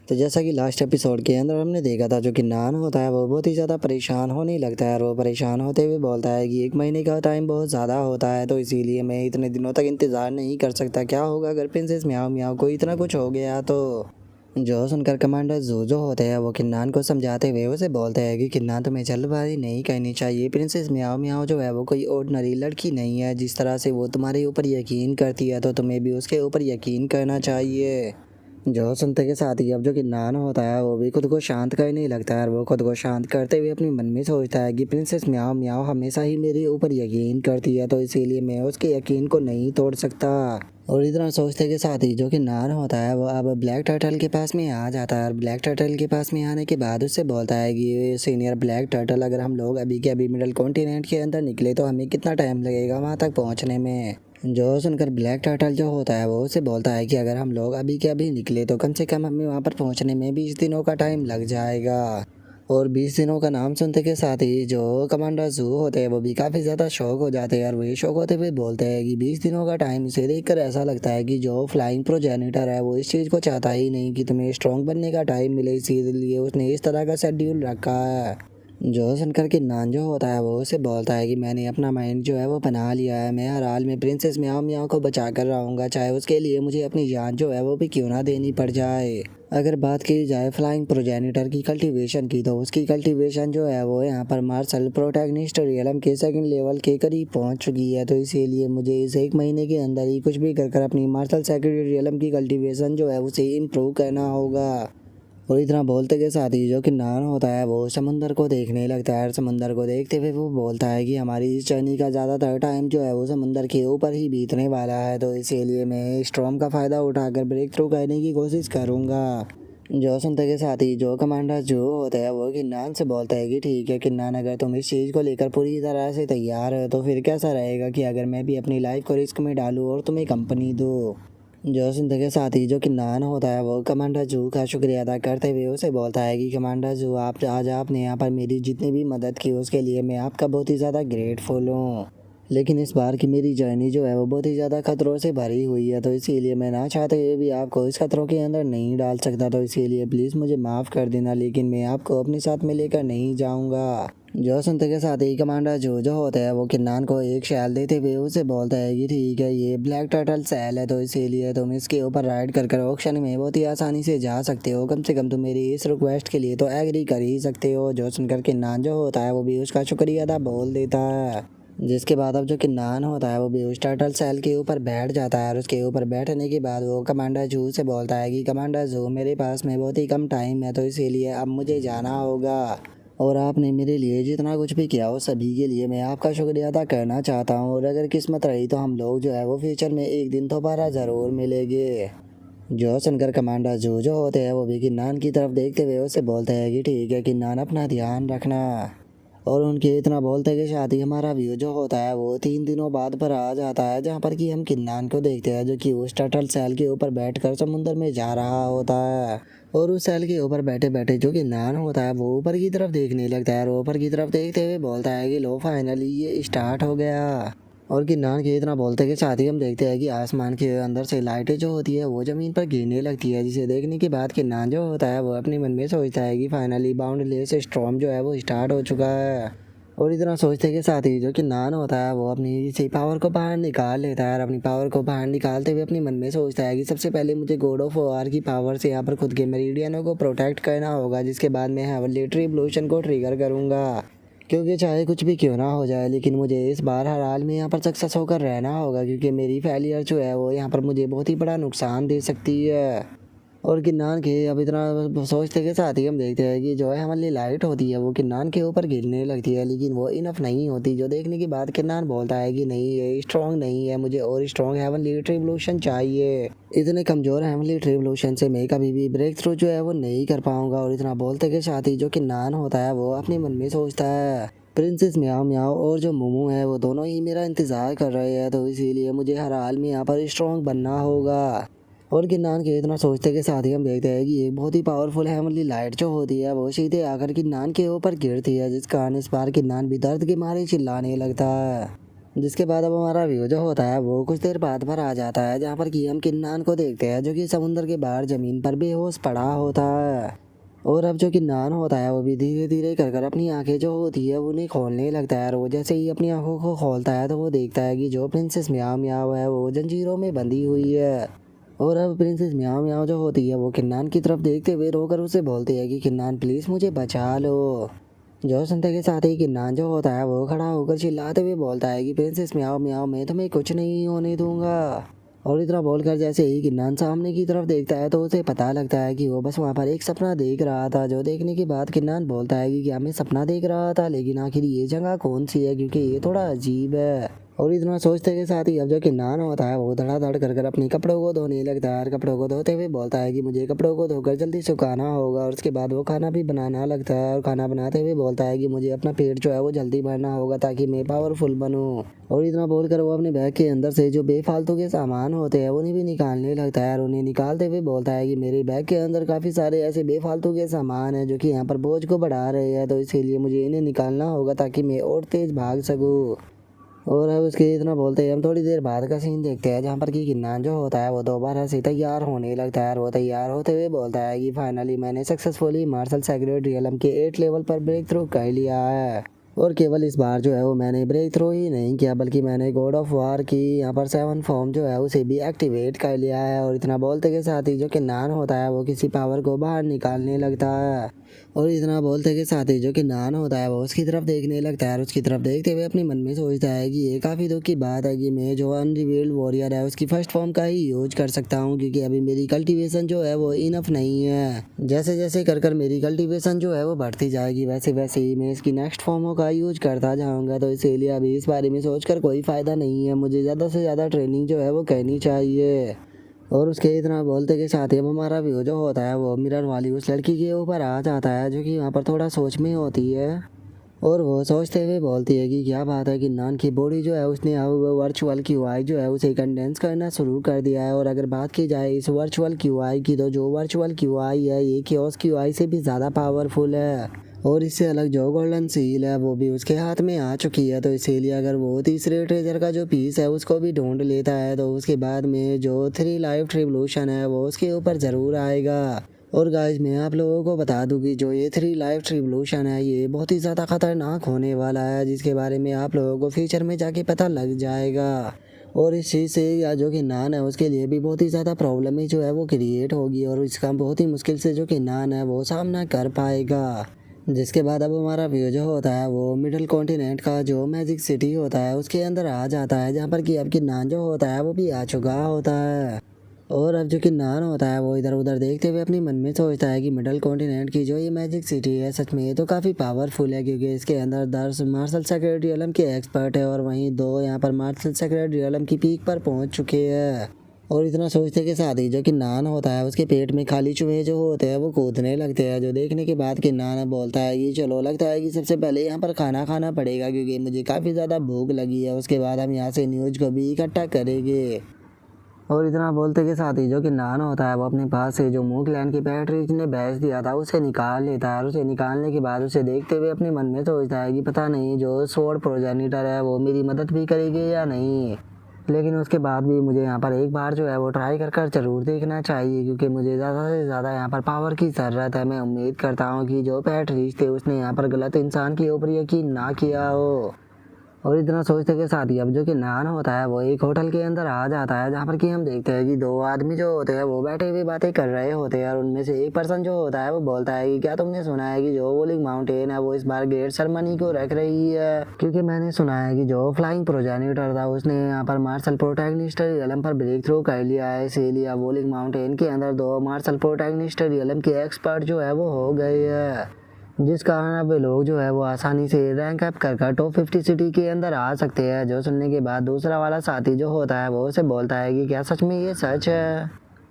तो जैसा कि लास्ट एपिसोड के अंदर हमने देखा था, जो कि नान होता है वो बहुत ही ज़्यादा परेशान होने लगता है और वो परेशान होते हुए बोलता है कि 1 महीने का टाइम बहुत ज़्यादा होता है, तो इसीलिए मैं इतने दिनों तक इंतज़ार नहीं कर सकता। क्या होगा अगर प्रिंसेस म्याओ म्याओ को इतना कुछ हो गया तो। जो सुनकर कमांडर जो होते हैं वो किन्नान को समझाते हुए उसे बोलते हैं कि किन्नान तुम्हें जल्दबाजी नहीं करनी चाहिए। प्रिंसेस म्याओ म्याओ जो है वो कोई ऑर्डिनरी लड़की नहीं है। जिस तरह से वो तुम्हारे ऊपर यकीन करती है तो तुम्हें भी उसके ऊपर यकीन करना चाहिए। जो सुनते के साथ ही अब जो किन्नान होता है वो भी खुद को शांत करने लगता है और वो खुद को शांत करते हुए अपने मन में सोचता है कि प्रिंसेस म्याओ म्याओ हमेशा ही मेरे ऊपर यकीन करती है, तो इसीलिए मैं उसके यकीन को नहीं तोड़ सकता। और इतना सोचते के साथ ही जो किन्नान होता है वो अब ब्लैक टर्टल के पास में आ जाता है और ब्लैक टर्टल के पास में आने के बाद उससे बोलता है कि सीनियर ब्लैक टर्टल, अगर हम लोग अभी के अभी मिडल कॉन्टिनेंट के अंदर निकले तो हमें कितना टाइम लगेगा वहाँ तक पहुँचने में। जो सुनकर ब्लैक टर्टल जो होता है वो उसे बोलता है कि अगर हम लोग अभी के अभी निकले तो कम से कम हमें वहाँ पर पहुँचने में 20 दिनों का टाइम लग जाएगा। और 20 दिनों का नाम सुनते के साथ ही जो कमांडर जू होते हैं वो भी काफ़ी ज़्यादा शौक हो जाते हैं और वही शौक होते हुए बोलते हैं कि 20 दिनों का टाइम इसे देखकर ऐसा लगता है कि जो फ्लाइंग प्रोजेनिटर है वो इस चीज़ को चाहता ही नहीं कि तुम्हें स्ट्रॉन्ग बनने का टाइम मिले, इसीलिए उसने इस तरह का शेड्यूल रखा है। जो सुनकर के नान जो होता है वो उसे बोलता है कि मैंने अपना माइंड जो है वो बना लिया है, मैं हर हाल में प्रिंसेस म्याओ म्याओ को बचा कर रहूँगा, चाहे उसके लिए मुझे अपनी जान जो है वो भी क्यों ना देनी पड़ जाए। अगर बात की जाए फ्लाइंग प्रोजेनिटर की कल्टीवेशन की, तो उसकी कल्टीवेशन जो है वो यहाँ पर मार्शल प्रोटैगनिस्ट रियलम के सेकंड लेवल के करीब पहुँच चुकी है, तो इसीलिए मुझे इस 1 महीने के अंदर ही कुछ भी कर अपनी मार्शल सेकेंड रियलम की कल्टीवेशन जो है उसे इम्प्रूव करना होगा। और इतना बोलते के साथ ही जो कि नान होता है वो समंदर को देखने लगता है और समंदर को देखते हुए वो बोलता है कि हमारी इस जर्नी का ज़्यादातर टाइम जो है वो समंदर के ऊपर ही बीतने वाला है, तो इसीलिए मैं स्टॉर्म का फ़ायदा उठाकर ब्रेक थ्रू करने की कोशिश करूँगा। जो सुनते के साथ ही जो कमांडर जो होता है वो किन्नान से बोलता है कि ठीक है किन्नान, अगर तुम इस चीज़ को लेकर पूरी तरह से तैयार हो तो फिर कैसा रहेगा कि अगर मैं भी अपनी लाइफ को रिस्क में डालूँ और तुम्हें कंपनी दूँ। जो सुनते के साथ ही जो किन्नान होता है वो कमांडर जू का शुक्रिया अदा करते हुए उसे बोलता है कि कमांडर जू, आप आज आपने यहाँ पर मेरी जितनी भी मदद की उसके लिए मैं आपका बहुत ही ज़्यादा ग्रेटफुल हूँ। लेकिन इस बार की मेरी जर्नी जो है वो बहुत ही ज़्यादा खतरों से भरी हुई है, तो इसीलिए मैं ना चाहते हुए भी आपको इस खतरों के अंदर नहीं डाल सकता, तो इसीलिए प्लीज़ मुझे माफ़ कर देना, लेकिन मैं आपको अपने साथ में लेकर नहीं जाऊँगा। जो सुनते के साथ ही कमांडर जो होता है वो किन्नान को एक शैल देते हुए उसे बोलता है कि ठीक है ये ब्लैक टर्टल शैल है, तो इसीलिए तुम इसके ऊपर राइड कर ऑक्शन में बहुत ही आसानी से जा सकते हो, कम से कम तुम मेरी इस रिक्वेस्ट के लिए तो एग्री कर ही सकते हो। जो सुनकर किन्नान जो होता है वो भी उसका शुक्रिया अदा बोल देता है। जिसके बाद अब जो किन्नान होता है वो भी उस टर्टल सेल के ऊपर बैठ जाता है और उसके ऊपर बैठने के बाद वो कमांडर जू से बोलता है कि कमांडर जू, मेरे पास में बहुत ही कम टाइम है, तो इसीलिए अब मुझे जाना होगा और आपने मेरे लिए जितना कुछ भी किया हो सभी के लिए मैं आपका शुक्रिया अदा करना चाहता हूँ, और अगर किस्मत रही तो हम लोग जो है वो फ्यूचर में एक दिन दोबारा ज़रूर मिलेंगे। जो सुनकर कमांडर जो होते हैं वो भी किन्नान की तरफ देखते हुए उससे बोलते हैं कि ठीक है किन्नान, अपना ध्यान रखना। और उनके इतना बोलते के साथ ही हमारा व्यू जो होता है वो 3 दिनों बाद पर आ जाता है, जहाँ पर कि हम किन्नान को देखते हैं जो कि उस टर्टल सेल के ऊपर बैठकर समुंदर में जा रहा होता है। और उस सेल के ऊपर बैठे बैठे जो किन्नान होता है वो ऊपर की तरफ देखने लगता है और ऊपर की तरफ देखते हुए बोलता है कि लो फाइनली ये स्टार्ट हो गया। और किन्नान के इतना बोलते के साथ ही हम देखते हैं कि आसमान के अंदर से लाइटें जो होती है वो ज़मीन पर गिरने लगती है, जिसे देखने के बाद किन्नान जो होता है वो अपने मन में सोचता है कि फाइनली बाउंडलेस स्टॉर्म जो है वो स्टार्ट हो चुका है। और इतना सोचते के साथ ही जो किन्नान होता है वो अपनी इसी पावर को बाहर निकाल लेता है और अपनी पावर को बाहर निकालते हुए अपने मन में सोचता है कि सबसे पहले मुझे गॉड ऑफ वॉर की पावर से यहाँ पर खुद के मेरिडियनों को प्रोटेक्ट करना होगा, जिसके बाद मैं हेवनली रिवोल्यूशन को ट्रिगर करूँगा, क्योंकि चाहे कुछ भी क्यों ना हो जाए लेकिन मुझे इस बार हर हाल में यहाँ पर सक्सेस होकर रहना होगा, क्योंकि मेरी फेलियर जो है वो यहाँ पर मुझे बहुत ही बड़ा नुकसान दे सकती है। और किन्नान के अब इतना सोचते के साथ ही हम देखते हैं कि जो है हमारी लाइट होती है वो किन्नान के ऊपर गिरने लगती है, लेकिन वो इनफ नहीं होती, जो देखने के बाद किन्नान बोलता है कि नहीं ये स्ट्रॉन्ग नहीं है, मुझे और स्ट्रॉन्ग हेवनली रिवोल्यूशन चाहिए। इतने कमज़ोर हेवनली रिवोल्यूशन से मैं कभी भी ब्रेक थ्रू जो है वो नहीं कर पाऊंगा। और इतना बोलते के साथ ही जो किन्नान होता है वो अपने मन में सोचता है प्रिंसेस म्याओ म्याओ और जो मोमो है वो दोनों ही मेरा इंतज़ार कर रहे हैं, तो इसीलिए मुझे हर हाल में यहाँ पर स्ट्रॉन्ग बनना होगा। और किन्नान के इतना सोचते के साथ ही हम देखते हैं कि एक बहुत ही पावरफुल हेवनली लाइट जो होती है वो सीधे आकर किन्नान के ऊपर गिरती है, जिस कारण इस बार किन्नान भी दर्द के मारे चिल्लाने लगता है। जिसके बाद अब हमारा व्यू जो होता है वो कुछ देर बाद पर आ जाता है, जहाँ पर कि हम किन्नान को देखते हैं जो कि समुद्र के बाहर जमीन पर बेहोश पड़ा होता है। और अब जो किन्नान होता है वो भी धीरे धीरे कर कर अपनी आंखें जो होती है वो उन्हें खोलने लगता है। और वो जैसे ही अपनी आंखों को खोलता है तो वो देखता है कि जो प्रिंसेस म्याओ म्याओ है वो जंजीरों में बंधी हुई है। और अब प्रिंसेस म्याओ म्याओ जो होती है वो किन्नान की तरफ देखते हुए रोकर उसे बोलती है कि किन्नान प्लीज़ मुझे बचा लो। जो सुनते के साथ ही किन्नान जो होता है वो खड़ा होकर चिल्लाते हुए बोलता है कि प्रिंसेस म्याओ म्याओ मैं तुम्हें कुछ नहीं होने दूंगा। और इतना बोलकर जैसे ही किन्नान सामने की तरफ देखता है तो उसे पता लगता है कि वो बस वहाँ पर एक सपना देख रहा था। जो देखने के बाद किन्नान बोलता है कि क्या मैं सपना देख रहा था, लेकिन आखिर ये जगह कौन सी है, क्योंकि ये थोड़ा अजीब है। और इतना सोचते के साथ ही अब जो किन्नान होता है वो धड़ाधड़ कर कर अपने कपड़ों को धोने लगता है। और कपड़ों को धोते हुए बोलता है कि मुझे कपड़ों को धोकर जल्दी सुखाना होगा। और उसके बाद वो खाना भी बनाना लगता है। और खाना बनाते हुए बोलता है कि मुझे अपना पेट जो है वो जल्दी भरना होगा ताकि मैं पावरफुल बनूं। और इतना बोलकर वो अपने बैग के अंदर से जो बेफालतू के सामान होते हैं उन्हें भी निकालने लगता है। और उन्हें निकालते हुए बोलता है कि मेरे बैग के अंदर काफ़ी सारे ऐसे बेफालतू के सामान हैं जो कि यहाँ पर बोझ को बढ़ा रहे हैं, तो इसीलिए मुझे इन्हें निकालना होगा ताकि मैं और तेज़ भाग सकूँ। और अब उसके इतना बोलते हैं हम थोड़ी देर बाद का सीन देखते हैं, जहाँ पर कि किन्नान जो होता है वो दोबारा से तैयार होने लगता है। और वो तैयार होते हुए बोलता है कि फाइनली मैंने सक्सेसफुली मार्शल सेक्रेट रियलम के 8 लेवल पर ब्रेक थ्रू कर लिया है। और केवल इस बार जो है वो मैंने ब्रेक थ्रू ही नहीं किया बल्कि मैंने गॉड ऑफ वार की यहाँ पर 7 फॉर्म जो है उसे भी एक्टिवेट कर लिया है। और इतना बोलते के साथ ही जो किन्नान होता है वो किसी पावर को बाहर निकालने लगता है। और इतना बोलते के साथ ही जो किन्नान होता है वो उसकी तरफ देखने लगता है। और उसकी तरफ देखते हुए अपने मन में सोचता है कि ये काफ़ी दुख की बात है कि मैं जो अनरिवील्ड वॉरियर है उसकी फर्स्ट फॉर्म का ही यूज कर सकता हूँ, क्योंकि अभी मेरी कल्टीवेशन जो है वो इनफ नहीं है। जैसे जैसे कर कर मेरी कल्टीवेशन जो है वो बढ़ती जाएगी वैसे वैसे ही मैं इसकी नेक्स्ट फॉर्मों का यूज करता जाऊँगा। तो इसीलिए अभी इस बारे में सोचकर कोई फ़ायदा नहीं है, मुझे ज़्यादा से ज़्यादा ट्रेनिंग जो है वो करनी चाहिए। और उसके इतना बोलते के साथ ही अब हमारा व्यू जो होता है वो मिरर वाली उस लड़की के ऊपर आ जाता है जो कि वहाँ पर थोड़ा सोच में होती है। और वो सोचते हुए बोलती है कि क्या बात है कि नान की बॉडी जो है उसने अब वर्चुअल क्यूआई जो है उसे कंडेंस करना शुरू कर दिया है। और अगर बात की जाए इस वर्चुअल क्यूआई की, तो जो वर्चुअल क्यूआई है ये क्योस क्यूआई से भी ज़्यादा पावरफुल है। और इससे अलग जो गोल्डन सील है वो भी उसके हाथ में आ चुकी है। तो इसीलिए अगर वो तीसरे ट्रेजर का जो पीस है उसको भी ढूंढ लेता है तो उसके बाद में जो 3 लाइफ रिवोल्यूशन है वो उसके ऊपर ज़रूर आएगा। और गाइस मैं आप लोगों को बता दूं कि जो ये 3 लाइफ रिवोल्यूशन है ये बहुत ही ज़्यादा खतरनाक होने वाला है, जिसके बारे में आप लोगों को फ्यूचर में जाके पता लग जाएगा। और इस चीज़ से या जो कि नान है उसके लिए भी बहुत ही ज़्यादा प्रॉब्लम ही जो है वो क्रिएट होगी। और इसका बहुत ही मुश्किल से जो कि नान है वो सामना कर पाएगा। जिसके बाद अब हमारा व्यू जो होता है वो मिडिल कॉन्टिनेंट का जो मैजिक सिटी होता है उसके अंदर आ जाता है, जहाँ पर कि अब किन्नान जो होता है वो भी आ चुका होता है। और अब जो किन्नान होता है वो इधर उधर देखते हुए अपने मन में सोचता है कि मिडिल कॉन्टिनेंट की जो ये मैजिक सिटी है सच में ये तो काफ़ी पावरफुल है, क्योंकि इसके अंदर 10 मार्शल सेक्रेट रियलम के एक्सपर्ट है और वहीं 2 यहाँ पर मार्शल सेक्रेट रियलम की पीक पर पहुँच चुके हैं। और इतना सोचते के साथ ही जो कि नान होता है उसके पेट में खाली चूहे जो होते हैं वो कूदने लगते हैं। जो देखने के बाद कि नान बोलता है कि चलो लगता है कि सबसे पहले यहाँ पर खाना खाना पड़ेगा, क्योंकि मुझे काफ़ी ज़्यादा भूख लगी है। उसके बाद हम यहाँ से न्यूज़ को भी इकट्ठा करेंगे। और इतना बोलते के साथ ही जो कि नान होता है वो अपने पास से जो मूक लैंड की पैट्रिज ने बेच दिया था उसे निकाल लेता है। और उसे निकालने के बाद उसे देखते हुए अपने मन में सोचता है कि पता नहीं जो स्वॉर्ड प्रोजेनिटर है वो मेरी मदद भी करेगी या नहीं, लेकिन उसके बाद भी मुझे यहाँ पर एक बार जो है वो ट्राई कर कर ज़रूर देखना चाहिए, क्योंकि मुझे ज़्यादा से ज़्यादा यहाँ पर पावर की ज़रूरत है। मैं उम्मीद करता हूँ कि जो पैट्रिज थे उसने यहाँ पर गलत इंसान के ऊपर यकीन ना किया हो। और इतना सोचते के साथ ही अब जो कि नान होता है वो एक होटल के अंदर आ जाता है, जहाँ पर कि हम देखते हैं कि 2 आदमी जो होते हैं वो बैठे हुए बातें कर रहे होते हैं। और उनमें से एक पर्सन जो होता है वो बोलता है कि क्या तुमने सुना है कि जो वोलिंग माउंटेन है वो इस बार ग्रेट सेरेमनी को रख रही है, क्योंकि मैंने सुना है कि जो फ्लाइंग प्रोजेनिटर था उसने यहाँ पर मार्शल प्रोटैगनिस्ट रियलम पर ब्रेक थ्रू कर लिया है। इसीलिए वोलिंग माउंटेन के अंदर 2 मार्शल प्रोटैगनिस्ट रियलम के एक्सपर्ट जो है वो हो गए हैं, जिस कारण अब वे लोग जो है वो आसानी से रैंक अप कर टॉप 50 सिटी के अंदर आ सकते हैं। जो सुनने के बाद दूसरा वाला साथी जो होता है वो उसे बोलता है कि क्या सच में ये सच है।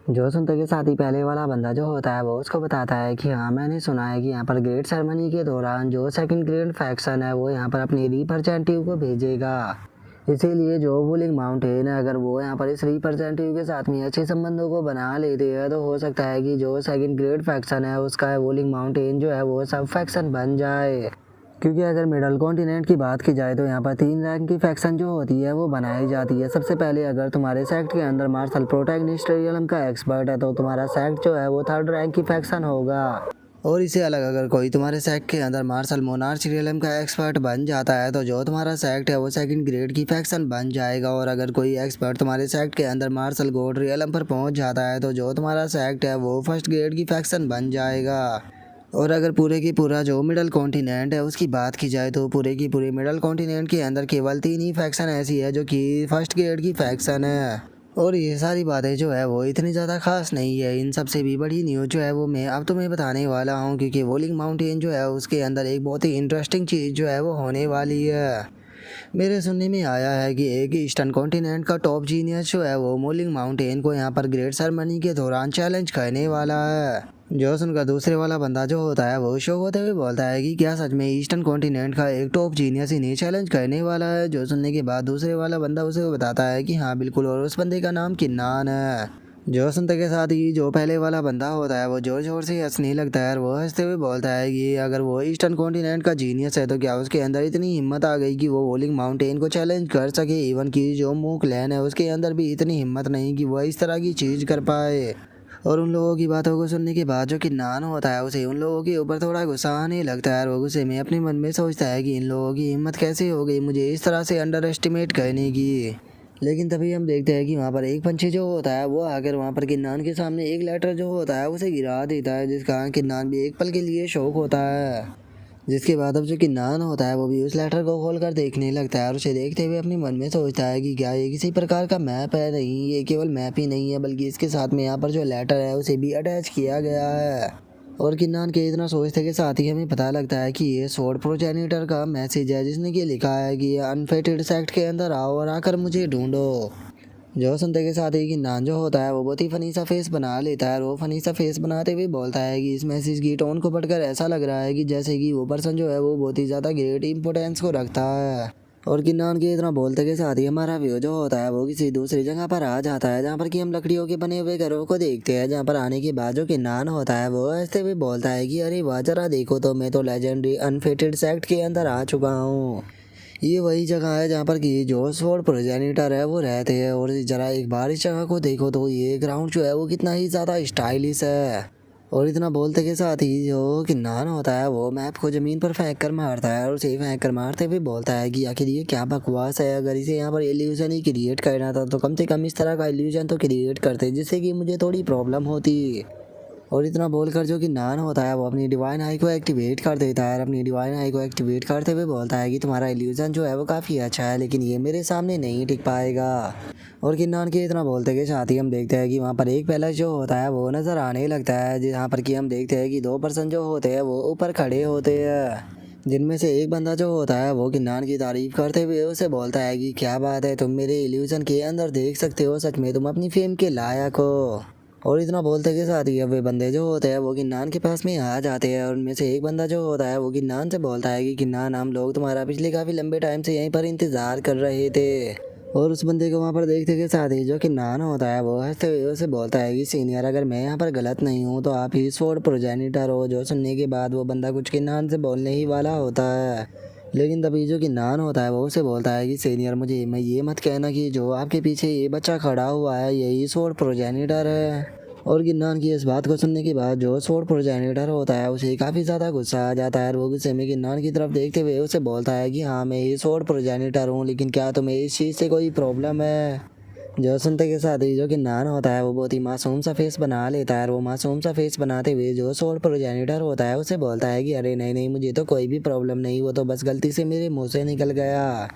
जो सुनते के साथ ही पहले वाला बंदा जो होता है वो उसको बताता है कि हाँ मैंने सुना है कि यहाँ पर ग्रेट सेरेमनी के दौरान जो सेकंड ग्रेड फैक्शन है वो यहाँ पर अपने रिप्रेजेंटेटिव को भेजेगा। इसीलिए जो वोलिंग माउंटेन है अगर वो यहाँ पर इस रिप्रेजेंटेटिव के साथ में अच्छे संबंधों को बना लेते हैं तो हो सकता है कि जो सेकंड ग्रेड फैक्शन है उसका वोलिंग माउंटेन जो है वो सब फैक्शन बन जाए, क्योंकि अगर मिडल कॉन्टिनेंट की बात की जाए तो यहाँ पर 3 रैंक की फैक्शन जो होती है वो बनाई जाती है। सबसे पहले अगर तुम्हारे सेक्ट के अंदर मार्शल प्रोटैगनिस्ट रियलम का एक्सपर्ट है तो तुम्हारा सेक्ट जो है वो 3rd रैंक की फैक्शन होगा। और इससे अलग अगर कोई तुम्हारे सेक्ट के अंदर मार्शल मोनार्च रियलम का एक्सपर्ट बन जाता है तो जो तुम्हारा सेक्ट है वो 2nd ग्रेड की फैक्शन बन जाएगा। और अगर कोई एक्सपर्ट तुम्हारे सेक्ट के अंदर मार्शल गॉड रियलम पर पहुंच जाता है तो जो तुम्हारा सेक्ट है वो 1st ग्रेड की फैक्शन बन जाएगा। और अगर पूरे की पूरा जो मिडल कॉन्टिनेंट है उसकी बात की जाए तो पूरे की पूरी मिडल कॉन्टिनेंट के अंदर केवल 3 ही फैक्शन ऐसी है जो कि 1st ग्रेड की फैक्शन है। और ये सारी बातें जो है वो इतनी ज़्यादा खास नहीं है। इन सबसे भी बड़ी न्यूज़ जो है वो मैं अब तुम्हें बताने वाला हूँ, क्योंकि वॉलिंग माउंटेन जो है उसके अंदर एक बहुत ही इंटरेस्टिंग चीज़ जो है वो होने वाली है। मेरे सुनने में आया है कि एक ईस्टर्न कॉन्टिनेंट का टॉप जीनियस जो है वो वॉलिंग माउंटेन को यहाँ पर ग्रेट सेरेमनी के दौरान चैलेंज करने वाला है। जो सुनकर दूसरे वाला बंदा जो होता है वो शौक होते हुए बोलता है कि क्या सच में ईस्टर्न कॉन्टिनेंट का एक टॉप जीनियस इन्हें चैलेंज करने वाला है। जो सुनने के बाद दूसरे वाला बंदा उसे बताता है कि हाँ बिल्कुल, और उस बंदे का नाम किन्नान है। जो सुनते के साथ ही जो पहले वाला बंदा होता है वो जोर जोर से हंसने लगता है और वो हंसते हुए बोलता है कि अगर वो ईस्टर्न कॉन्टिनेंट का जीनियस है तो क्या उसके अंदर इतनी हिम्मत आ गई कि वो वॉलिंग माउंटेन को चैलेंज कर सके। इवन कि जो मूक लैन है उसके अंदर भी इतनी हिम्मत नहीं कि वह इस तरह की चीज़ कर पाए। और उन लोगों की बातों को सुनने के बाद जो किन्नान होता है उसे उन लोगों के ऊपर थोड़ा गुस्सा आने लगता है और वो गुस्से में अपने मन में सोचता है कि इन लोगों की हिम्मत कैसे हो गई मुझे इस तरह से अंडर एस्टिमेट करने की। लेकिन तभी हम देखते हैं कि वहाँ पर एक पंछी जो होता है वो आकर वहाँ पर किन्नान के सामने एक लेटर जो होता है उसे गिरा देता है, जिसका किन्नान भी एक पल के लिए शौक होता है। जिसके बाद अब जो किन्नान होता है वो भी उस लेटर को खोल कर देखने लगता है और उसे देखते हुए अपने मन में सोचता है कि क्या ये किसी प्रकार का मैप है। नहीं, ये केवल मैप ही नहीं है बल्कि इसके साथ में यहाँ पर जो लेटर है उसे भी अटैच किया गया है। और किन्नान के इतना सोचते के साथ ही हमें पता लगता है कि ये स्वॉर्ड प्रोजेनिटर का मैसेज है, जिसने कि लिखा है कि अनफेटेड सेक्ट के अंदर आओ और आकर मुझे ढूंढो। जो सुनते के साथ ही किन्नान जो होता है वो बहुत ही फनी सा फेस बना लेता है और वो फनी सा फेस बनाते हुए बोलता है कि इस मैसेज की टोन को पढ़कर ऐसा लग रहा है कि जैसे कि वो पर्सन जो है वो बहुत ही ज़्यादा ग्रेट इंपोर्टेंस को रखता है। और किन्नान के इतना बोलते के साथ ही हमारा व्यू जो होता है वो किसी दूसरी जगह पर आ जाता है, जहाँ पर कि हम लकड़ियों के बने हुए घरों को देखते हैं। जहाँ पर आने के बाद जो किन्नान होता है वो ऐसे भी बोलता है कि अरे वाह, जरा देखो तो मैं तो लेजेंडरी अनफेटेड सेक्ट के अंदर आ चुका हूँ। ये वही जगह है जहाँ पर कि जो स्वॉर्ड प्रोजेनिटर है वो रहते हैं। और जरा एक बार इस जगह को देखो तो ये ग्राउंड जो है वो कितना ही ज़्यादा स्टाइलिश है। और इतना बोलते के साथ ही जो किन्नान होता है वो मैप को ज़मीन पर फेंक कर मारता है और उसे फेंक कर मारते हुए बोलता है कि आखिर ये क्या बकवास है। अगर इसे यहाँ पर इल्यूजन ही क्रिएट करना था तो कम से कम इस तरह का इल्यूजन तो क्रिएट करते जिससे कि मुझे थोड़ी प्रॉब्लम होती। और इतना बोलकर जो किन्नान होता है वो अपनी डिवाइन आई को एक्टिवेट कर देता है और अपनी डिवाइन आई को एक्टिवेट करते हुए बोलता है कि तुम्हारा इल्यूजन जो है वो काफ़ी अच्छा है, लेकिन ये मेरे सामने नहीं टिक पाएगा। और किन्नान के इतना बोलते के साथ ही हम देखते हैं कि वहाँ पर एक पैलेस जो होता है वो नज़र आने लगता है, जहाँ पर कि हम देखते हैं कि 2 पर्सन जो होते हैं वो ऊपर खड़े होते हैं। जिनमें से एक बंदा जो होता है वो किन्नान की तारीफ करते हुए उसे बोलता है कि क्या बात है, तुम मेरे इल्यूजन के अंदर देख सकते हो, सच में तुम अपनी फेम के लायक हो। और इतना बोलते के साथ ही अब वे बंदे जो होते हैं वो किन्नान के पास में आ जाते हैं और उनमें से एक बंदा जो होता है वो किन्नान से बोलता है कि किन्नान, हम लोग तुम्हारा पिछले काफ़ी लंबे टाइम से यहीं पर इंतज़ार कर रहे थे। और उस बंदे को वहाँ पर देखते के साथ ही जो किन्नान होता है वो हंसते हुए उसे बोलता है कि सीनियर, अगर मैं यहाँ पर गलत नहीं हूँ तो आप ही स्वॉर्ड प्रोजेनिटर हो। जो सुनने के बाद वो बंदा कुछ किन्नान से बोलने ही वाला होता है, लेकिन तभी जो किन्नान होता है वो उसे बोलता है कि सीनियर, मुझे मैं ये मत कहना कि जो आपके पीछे ये बच्चा खड़ा हुआ है यही स्वॉर्ड प्रोजेनिटर है। और किन्नान की इस बात को सुनने के बाद जो स्वॉर्ड प्रोजेनिटर होता है उसे काफ़ी ज़्यादा गुस्सा आ जाता है और वो गुस्से में किन्नान की तरफ देखते हुए उसे बोलता है कि हाँ, मैं ही स्वॉर्ड प्रोजेनिटर हूँ, लेकिन क्या तुम्हें इस चीज़ से कोई प्रॉब्लम है। जो सुनते के साथ ही जो किन्नान होता है वो बहुत ही मासूम सा फेस बना लेता है और वो मासूम सा फेस बनाते हुए जो स्वॉर्ड प्रोजेनिटर होता है उसे बोलता है कि अरे नहीं नहीं, मुझे तो कोई भी प्रॉब्लम नहीं, वो तो बस गलती से मेरे मुँह से निकल गया।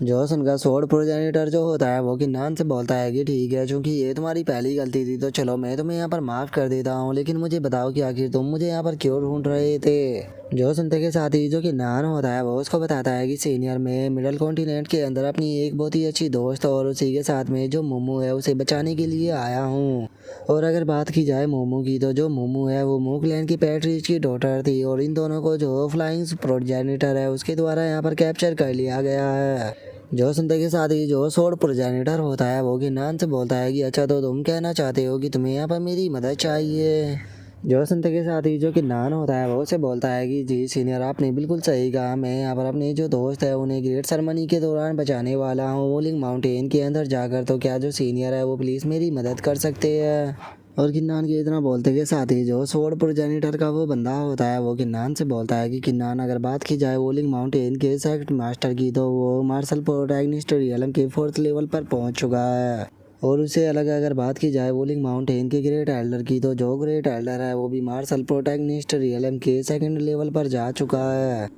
जो सुनकर स्वॉर्ड प्रोजेनिटर जो होता है वो किन्नान से बोलता है कि ठीक है, चूंकि ये तुम्हारी पहली गलती थी तो चलो मैं तुम्हें यहाँ पर माफ़ कर देता हूँ, लेकिन मुझे बताओ कि आखिर तुम मुझे यहाँ पर क्यों ढूंढ रहे थे। जो सुनते के साथ ही जो किन्नान होता है वो उसको बताता है कि सीनियर, मैं मिडल कॉन्टिनेंट के अंदर अपनी एक बहुत ही अच्छी दोस्त और उसी के साथ में जो मोमो है उसे बचाने के लिए आया हूँ। और अगर बात की जाए मोमो की तो जो मोमो है वो मूकलैंड की पैट्रिज की डॉटर थी और इन दोनों को जो फ्लाइंग प्रोजेनिटर है उसके द्वारा यहाँ पर कैप्चर कर लिया गया है। जो सुनते के साथ ही जो स्वॉर्ड प्रोजेनिटर होता है वो किन्नान से बोलता है कि अच्छा, तो तुम कहना चाहते हो कि तुम्हें यहाँ पर मेरी मदद चाहिए। जो सुनते के साथ ही जो कि नान होता है वो उसे बोलता है कि जी सीनियर आपने बिल्कुल सही कहा, मैं यहाँ पर अपने जो दोस्त है उन्हें ग्रेट सेरेमनी के दौरान बचाने वाला हूँ वोलिंग माउंटेन के अंदर जाकर, तो क्या जो सीनियर है वो प्लीज़ मेरी मदद कर सकते हैं। और किन्नान के इतना बोलते के साथ ही जो स्वॉर्ड प्रोजेनिटर का वो बंदा होता है वो किन्नान से बोलता है कि किन्नान अगर बात की जाए वोलिंग माउंटेन के सेक्ट मास्टर की तो वो मार्शल प्रोटैगनिस्ट रियलम के 4th लेवल पर पहुंच चुका है। और उससे अलग अगर बात की जाए वोलिंग माउंटेन के ग्रेट एल्डर की तो जो ग्रेट एल्डर है वो भी मार्शल प्रोटैगनिस्ट रियलम के 2nd लेवल पर जा चुका है।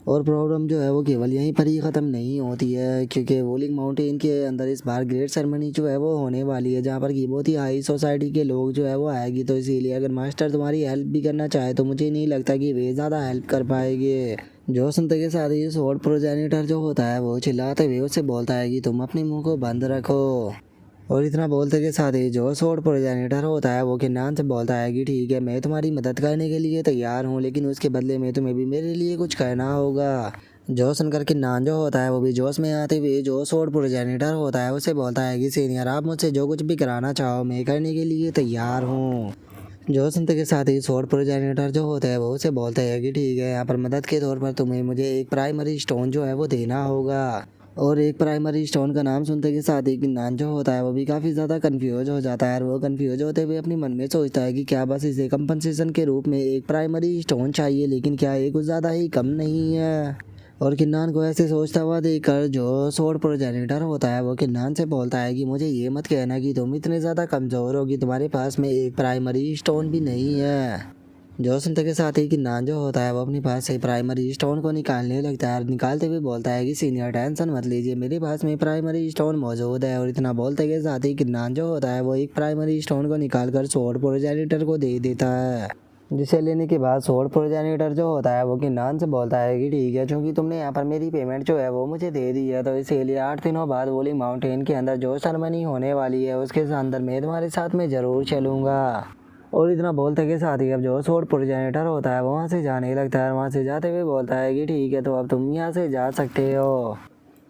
और प्रॉब्लम जो है वो केवल यहीं पर ही ख़त्म नहीं होती है, क्योंकि वोलिंग माउंटेन के अंदर इस बार ग्रेट सेरेमनी जो है वो होने वाली है जहाँ पर कि बहुत ही हाई सोसाइटी के लोग जो है वो आएगी। तो इसीलिए अगर मास्टर तुम्हारी हेल्प भी करना चाहे तो मुझे नहीं लगता कि वे ज़्यादा हेल्प कर पाएंगे। जो सुनते के साथ ही स्वॉर्ड प्रोजेनिटर जो होता है वो चिल्लाते हुए उससे बोलता है कि तुम अपने मुंह को बंद रखो। और इतना बोलते के साथ ही जो स्वॉर्ड प्रोजेनिटर होता है वो किन्नान से बोलता है कि ठीक है मैं तुम्हारी मदद करने के लिए तैयार हूँ, लेकिन उसके बदले में तुम्हें भी मेरे लिए कुछ करना होगा। जो सुनकर किन्नान जो होता है वो भी जोश में आते हुए जो स्वॉर्ड प्रोजेनिटर होता है उसे बोलता है कि सीनियर आप मुझसे जो कुछ भी कराना चाहो मैं करने के लिए तैयार हूँ। जो सुनते के साथ ही स्वॉर्ड प्रोजेनिटर जो होता है वो उसे बोलते हैं कि ठीक है यहाँ पर मदद के तौर पर तुम्हें मुझे एक प्राइमरी स्टोन जो है वो देना होगा। और एक प्राइमरी स्टोन का नाम सुनते के साथ ही किन्नान जो होता है वो भी काफ़ी ज़्यादा कंफ्यूज हो जाता है। और वो कंफ्यूज होते हुए अपने मन में सोचता है कि क्या बस इसे कंपनसेशन के रूप में एक प्राइमरी स्टोन चाहिए, लेकिन क्या ये कुछ ज़्यादा ही कम नहीं है। और किन्नान को ऐसे सोचता हुआ देखकर जो स्वॉर्ड प्रोजेनिटर होता है वो किन्नान से बोलता है कि मुझे ये मत कहना कि तुम इतने ज़्यादा कमज़ोर हो कि तुम्हारे पास में एक प्राइमरी स्टोन भी नहीं है। जो सुनते के साथ ही किन्नान जो होता है वो अपने पास से प्राइमरी स्टोन को निकालने लगता है और निकालते हुए बोलता है कि सीनियर टेंशन मत लीजिए मेरे पास में प्राइमरी स्टोन मौजूद है। और इतना बोलते के साथ ही किन्नान जो होता है वो एक प्राइमरी स्टोन को निकाल कर स्वॉर्ड प्रोजेनिटर को दे देता है, जिसे लेने के बाद स्वॉर्ड प्रोजेनिटर जो होता है वो किन्नान से बोलता है कि ठीक है क्योंकि तुमने यहाँ पर मेरी पेमेंट जो है वो मुझे दे दी है तो इसीलिए 8 दिनों बाद वोलिंग माउंटेन के अंदर जो सेरेमनी होने वाली है उसके अंदर मैं तुम्हारे साथ में ज़रूर चलूँगा। और इतना बोलते के साथ ही अब जो स्वॉर्ड प्रोजेनिटर होता है वो वहाँ से जाने लगता है। वहाँ से जाते हुए बोलता है कि ठीक है तो अब तुम यहाँ से जा सकते हो।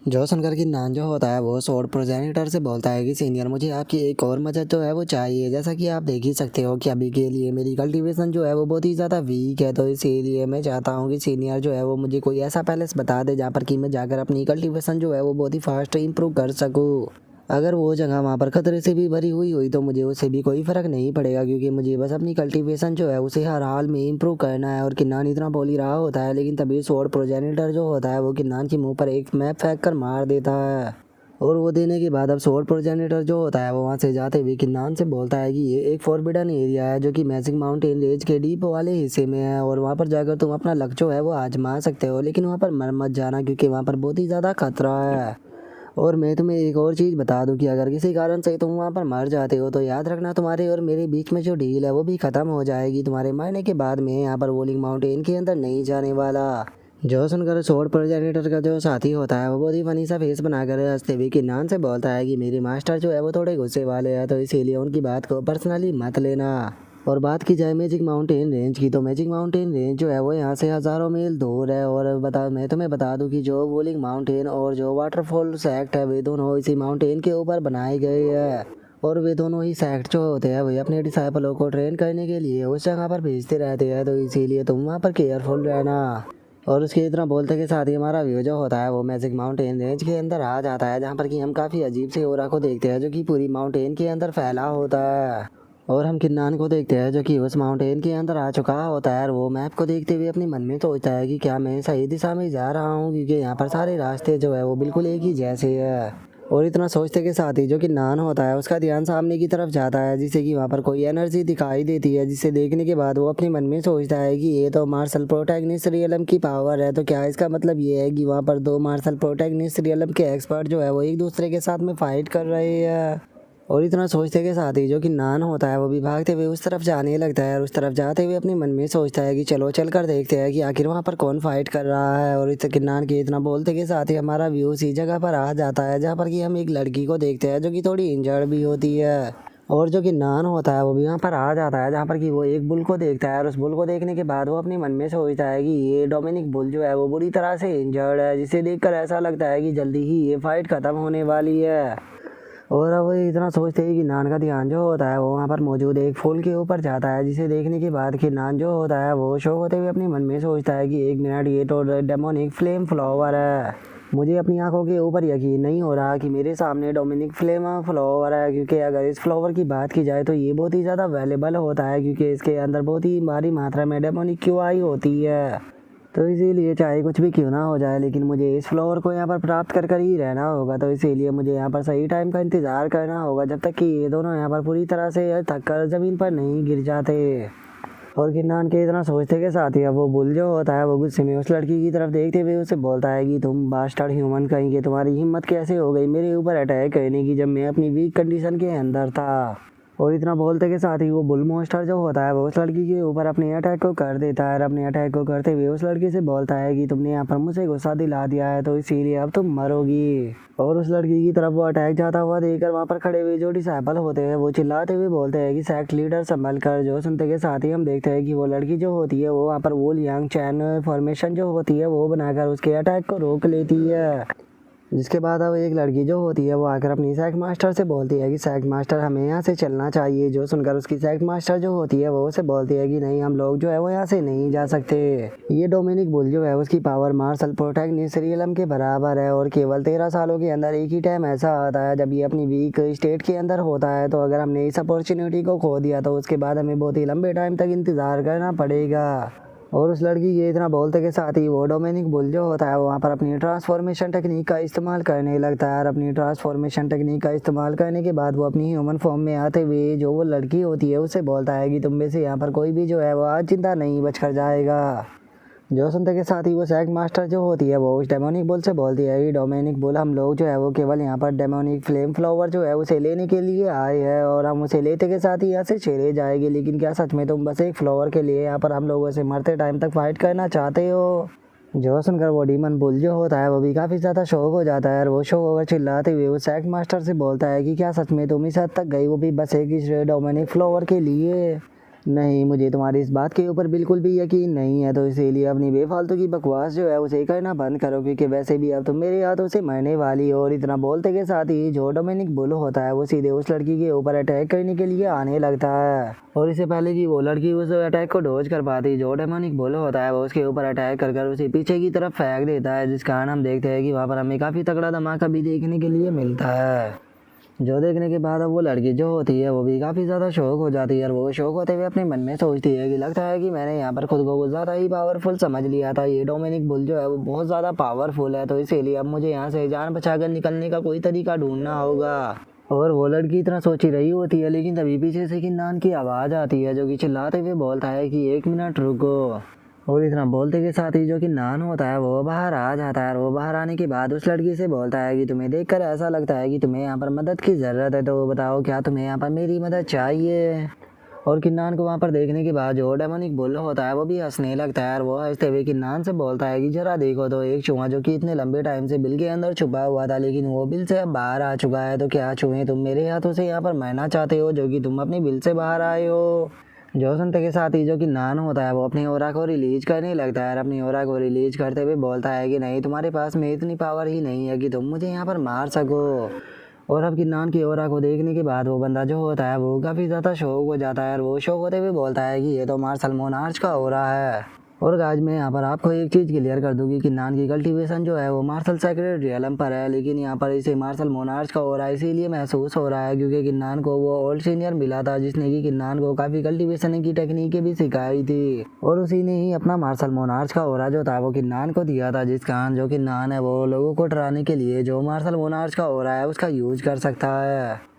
जो सुनकर किन्नान जो होता है वो स्वॉर्ड प्रोजेनिटर से बोलता है कि सीनियर मुझे आपकी एक और मदद जो है वो चाहिए। जैसा कि आप देख ही सकते हो कि अभी के लिए मेरी कल्टीवेशन जो है वो बहुत ही ज़्यादा वीक है, तो इसीलिए मैं चाहता हूँ कि सीनियर जो है वो मुझे कोई ऐसा पैलेस बता दे जहाँ पर कि मैं जाकर अपनी कल्टीवेशन जो है वो बहुत ही फास्ट इम्प्रूव कर सकूँ। अगर वो जगह वहाँ पर खतरे से भी भरी हुई हुई तो मुझे उससे भी कोई फ़र्क नहीं पड़ेगा, क्योंकि मुझे बस अपनी कल्टीवेशन जो है उसे हर हाल में इम्प्रूव करना है। और किन्नान इतना बोल ही रहा होता है लेकिन तभी स्वॉर्ड प्रोजेनिटर जो होता है वो किन्नान के मुंह पर एक मैप फेंक कर मार देता है। और वो देने के बाद अब स्वॉर्ड प्रोजेनिटर जो होता है वो वहाँ से जाते हुए किन्नान से बोलता है कि ये एक फॉरबिडन एरिया है जो कि मैजिक माउंटेन रेंज के डीप वाले हिस्से में है और वहाँ पर जाकर तुम अपना लक जो है वो आजमा सकते हो, लेकिन वहाँ पर मर मत जाना क्योंकि वहाँ पर बहुत ही ज़्यादा खतरा है। और मैं तुम्हें एक और चीज़ बता दूं कि अगर किसी कारण से तुम वहाँ पर मर जाते हो तो याद रखना तुम्हारे और मेरे बीच में जो डील है वो भी ख़त्म हो जाएगी। तुम्हारे मरने के बाद मैं यहाँ पर वोलिंग माउंटेन के अंदर नहीं जाने वाला। जो सुनकर स्वॉर्ड प्रोजेनिटर का जो साथी होता है वो बहुत ही फनी सा फेस बनाकर हंसते हुए किन्नान से बोलता है कि मेरे मास्टर जो है वो थोड़े गुस्से वाले हैं, तो इसीलिए उनकी बात को पर्सनली मत लेना। और बात की जाए मैजिक माउंटेन रेंज की तो मैजिक माउंटेन रेंज जो है वो यहाँ से हज़ारों मील दूर है। और मैं तुम्हें बता दूं कि जो वोलिंग माउंटेन और जो वाटरफॉल सेक्ट है वे दोनों इसी माउंटेन के ऊपर बनाए गए हैं। और वे दोनों ही सेक्ट जो होते हैं वही अपने डिसाइपलों को ट्रेन करने के लिए उस जगह पर भेजते रहते हैं, तो इसीलिए तुम वहाँ पर केयरफुल रहना। और उसके इतना बोलते के साथ ही हमारा व्यू जो होता है वो मैजिक माउंटेन रेंज के अंदर आ जाता है, जहाँ पर कि हम काफ़ी अजीब से ओरा को देखते हैं जो कि पूरी माउंटेन के अंदर फैला होता है। और हम किन्नान को देखते हैं जो कि उस माउंटेन के अंदर आ चुका होता है और वो मैप को देखते हुए अपने मन में सोचता है कि क्या मैं सही दिशा में जा रहा हूँ, क्योंकि यहाँ पर सारे रास्ते जो है वो बिल्कुल एक ही जैसे है। और इतना सोचते के साथ ही जो किन्नान होता है उसका ध्यान सामने की तरफ जाता है, जिससे कि वहाँ पर कोई एनर्जी दिखाई देती है, जिसे देखने के बाद वो अपने मन में सोचता है कि ये तो मार्शल प्रोटैगनिस्ट रियलम की पावर है। तो क्या इसका मतलब ये है कि वहाँ पर दो मार्शल प्रोटैगनिस्ट रियलम के एक्सपर्ट जो है वो एक दूसरे के साथ में फाइट कर रहे हैं। और इतना सोचते के साथ ही जो किन्नान होता है वो भी भागते हुए उस तरफ जाने लगता है और उस तरफ जाते हुए अपने मन में सोचता है कि चलो चल कर देखते हैं कि आखिर वहाँ पर कौन फाइट कर रहा है। और इस किन्नान के इतना बोलते के साथ ही हमारा व्यू उसी जगह पर आ जाता है जहाँ पर कि हम एक लड़की को देखते हैं जो कि थोड़ी इंजर्ड भी होती है। और जो किन्नान होता है वो भी वहाँ पर आ जाता है जहाँ पर कि वो एक बुल को देखता है और उस बुल को देखने के बाद वो अपने मन में सोचता है कि ये डोमिनिक बुल जो है वो बुरी तरह से इंजर्ड है, जिसे देखकर ऐसा लगता है कि जल्दी ही ये फाइट ख़त्म होने वाली है। और अब वो इतना सोचते ही कि नान का ध्यान जो होता है वो वहाँ पर मौजूद एक फूल के ऊपर जाता है, जिसे देखने के बाद कि नान जो होता है वो शौक होते हुए अपने मन में सोचता है कि 1 मिनट, ये तो डेमोनिक फ्लेम फ्लावर है। मुझे अपनी आंखों के ऊपर यकीन नहीं हो रहा कि मेरे सामने डोमिनिक फ्लेम फ्लावर है, क्योंकि अगर इस फ्लावर की बात की जाए तो ये बहुत ही ज़्यादा वैल्यूबल होता है, क्योंकि इसके अंदर बहुत ही भारी मात्रा में डेमोनिक क्यूआई होती है। तो इसीलिए चाहे कुछ भी क्यों ना हो जाए, लेकिन मुझे इस फ्लोर को यहाँ पर प्राप्त कर ही रहना होगा। तो इसीलिए मुझे यहाँ पर सही टाइम का इंतज़ार करना होगा, जब तक कि ये दोनों यहाँ पर पूरी तरह से थक कर ज़मीन पर नहीं गिर जाते। और किन्नान के इतना सोचते के साथ ही अब वो बुल जो होता है वो गुस्से में उस लड़की की तरफ देखते हुए उसे बोलता है कि तुम बास्टर्ड ह्यूमन कहीं के, तुम्हारी हिम्मत कैसे हो गई मेरे ऊपर अटैक करने की, जब मैं अपनी वीक कंडीशन के अंदर था। और इतना बोलते के साथ ही वो बुल मॉन्स्टर जो होता है वो उस लड़की के ऊपर अपने अटैक को कर देता है। और अपने अटैक को करते हुए उस लड़की से बोलता है कि तुमने यहाँ पर मुझे गुस्सा दिला दिया है, तो इसीलिए अब तुम मरोगी। और उस लड़की की तरफ वो अटैक जाता हुआ देखकर वहाँ पर खड़े हुए जो डिसाइपल होते हैं वो चिल्लाते हुए बोलते हैं कि सेक्ट लीडर संभल कर। जो सुनते के साथ ही हम देखते हैं कि वो लड़की जो होती है वो वहाँ पर वूल यांग चैन फॉर्मेशन जो होती है वो बनाकर उसके अटैक को रोक लेती है। जिसके बाद अब एक लड़की जो होती है वो आकर अपनी सेक्ट मास्टर से बोलती है कि सेक्ट मास्टर हमें यहाँ से चलना चाहिए। जो सुनकर उसकी सेक्ट मास्टर जो होती है वो उसे बोलती है कि नहीं, हम लोग जो है वो यहाँ से नहीं जा सकते। ये डोमिनिक बुल जो है उसकी पावर मार्शल प्रोटैगनिस्ट रियलम के बराबर है, और केवल 13 सालों के अंदर एक ही टाइम ऐसा आता है जब ये अपनी वीक स्टेट के अंदर होता है। तो अगर हमने इस अपॉर्चुनिटी को खो दिया तो उसके बाद हमें बहुत ही लंबे टाइम तक इंतज़ार करना पड़ेगा। और उस लड़की के इतना बोलते के साथ ही वो डोमिनिक बुल जो होता है वो वहाँ पर अपनी ट्रांसफॉर्मेशन टेक्निक का इस्तेमाल करने लगता है। और अपनी ट्रांसफॉर्मेशन टेक्निक का इस्तेमाल करने के बाद वो अपनी ह्यूमन फॉर्म में आते हुए जो वो लड़की होती है उससे बोलता है कि तुम में से यहाँ पर कोई भी जो है वो आज जिंदा नहीं बच कर जाएगा। जो सुनते के साथ ही वो सेक्ट मास्टर जो होती है वो उस डेमोनिक बुल से बोलती है कि डोमिनिक बुल, हम लोग जो है वो केवल यहाँ पर डेमोनिक फ्लेम फ्लावर जो है उसे लेने के लिए आए हैं, और हम उसे लेते के साथ ही यहाँ से चले जाएंगे। लेकिन क्या सच में तुम बस एक फ्लावर के लिए यहाँ पर हम लोगों से मरते टाइम तक फाइट करना चाहते हो? जो सुनकर वो डीमन बुल जो होता है वो भी काफ़ी ज़्यादा शौक हो जाता है, और वो शौक होकर चिल्लाते हुए वो सेक्ट मास्टर से बोलता है कि क्या सच में तुम इस हद तक गई, वो भी बस एक ही डोमिनिक फ्लावर के लिए? नहीं, मुझे तुम्हारी इस बात के ऊपर बिल्कुल भी यकीन नहीं है। तो इसीलिए अपनी बेफालतू की बकवास जो है उसे करना बंद करो, क्योंकि वैसे भी अब तुम मेरे हाथों से मरने वाली हो। और इतना बोलते के साथ ही जो डोमिनिक बुल होता है वो सीधे उस लड़की के ऊपर अटैक करने के लिए आने लगता है। और इससे पहले कि वो लड़की उस अटैक को डॉज कर पाती, जो डोमिनिक बुल होता है वो उसके ऊपर अटैक कर कर उसे पीछे की तरफ फेंक देता है, जिस कारण हम देखते हैं कि वहाँ पर हमें काफ़ी तगड़ा धमाका भी देखने के लिए मिलता है। जो देखने के बाद अब वो लड़की जो होती है वो भी काफ़ी ज़्यादा शौक हो जाती है, और वो शौक होते हुए अपने मन में सोचती है कि लगता है कि मैंने यहाँ पर खुद को कुछ ज़्यादा ही पावरफुल समझ लिया था। ये डोमिनिक बुल जो है वो बहुत ज़्यादा पावरफुल है, तो इसीलिए अब मुझे यहाँ से जान बचाकर निकलने का कोई तरीका ढूंढना होगा। और वो लड़की इतना सोच ही रही होती है, लेकिन तभी पीछे से किन्नान की आवाज़ आती है जो कि चिल्लाते हुए बोलता है कि 1 मिनट रुको। और इतना बोलते के साथ ही जो कि नान होता है वो बाहर आ जाता है, और वो बाहर आने के बाद उस लड़की से बोलता है कि तुम्हें देखकर ऐसा लगता है कि तुम्हें यहाँ पर मदद की ज़रूरत है, तो बताओ क्या तुम्हें यहाँ पर मेरी मदद चाहिए? और किन्नान को वहाँ पर देखने के बाद जो डेमोनिक बुल होता है वो भी हंसने लगता है, और वो हंसते हुए किन्नान से बोलता है कि जरा देखो तो एक चूहा जो कि इतने लंबे टाइम से बिल के अंदर छुपा हुआ था, लेकिन वो बिल से अब बाहर आ चुका है। तो क्या चूहे तुम मेरे हाथों से यहाँ पर मरना चाहते हो, जो कि तुम अपने बिल से बाहर आए हो? जो सुनते के साथ ही जो कि नान होता है वो अपनी ओरा को रिलीज करने लगता है, और अपनी ओरा को रिलीज करते हुए बोलता है कि नहीं, तुम्हारे पास में इतनी पावर ही नहीं है कि तुम मुझे यहाँ पर मार सको। और अब किन्नान की ओरा को देखने के बाद वो बंदा जो होता है वो काफ़ी ज़्यादा शौक हो जाता है, और वो शौक होते हुए बोलता है कि ये तो मार्शल मोनार्च का ओरा है। और आज मैं यहाँ पर आपको एक चीज़ क्लियर कर दूंगी कि किन्नान की कल्टीवेशन जो है वो मार्शल सेक्रेट रियलम पर है, लेकिन यहाँ पर इसे मार्शल मोनार्च का हो रहा है इसीलिए महसूस हो रहा है क्योंकि किन्नान को वो ओल्ड सीनियर मिला था, जिसने कि किन्नान को काफ़ी कल्टीवेशन की टेक्निकें भी सिखाई थी, और उसी ने ही अपना मार्शल मोनार्च का ओरा जो था वो किन्नान को दिया था, जिस कारण जो किन्नान है वो लोगों को डराने के लिए जो मार्शल मोनार्च का ओरा है उसका यूज कर सकता है।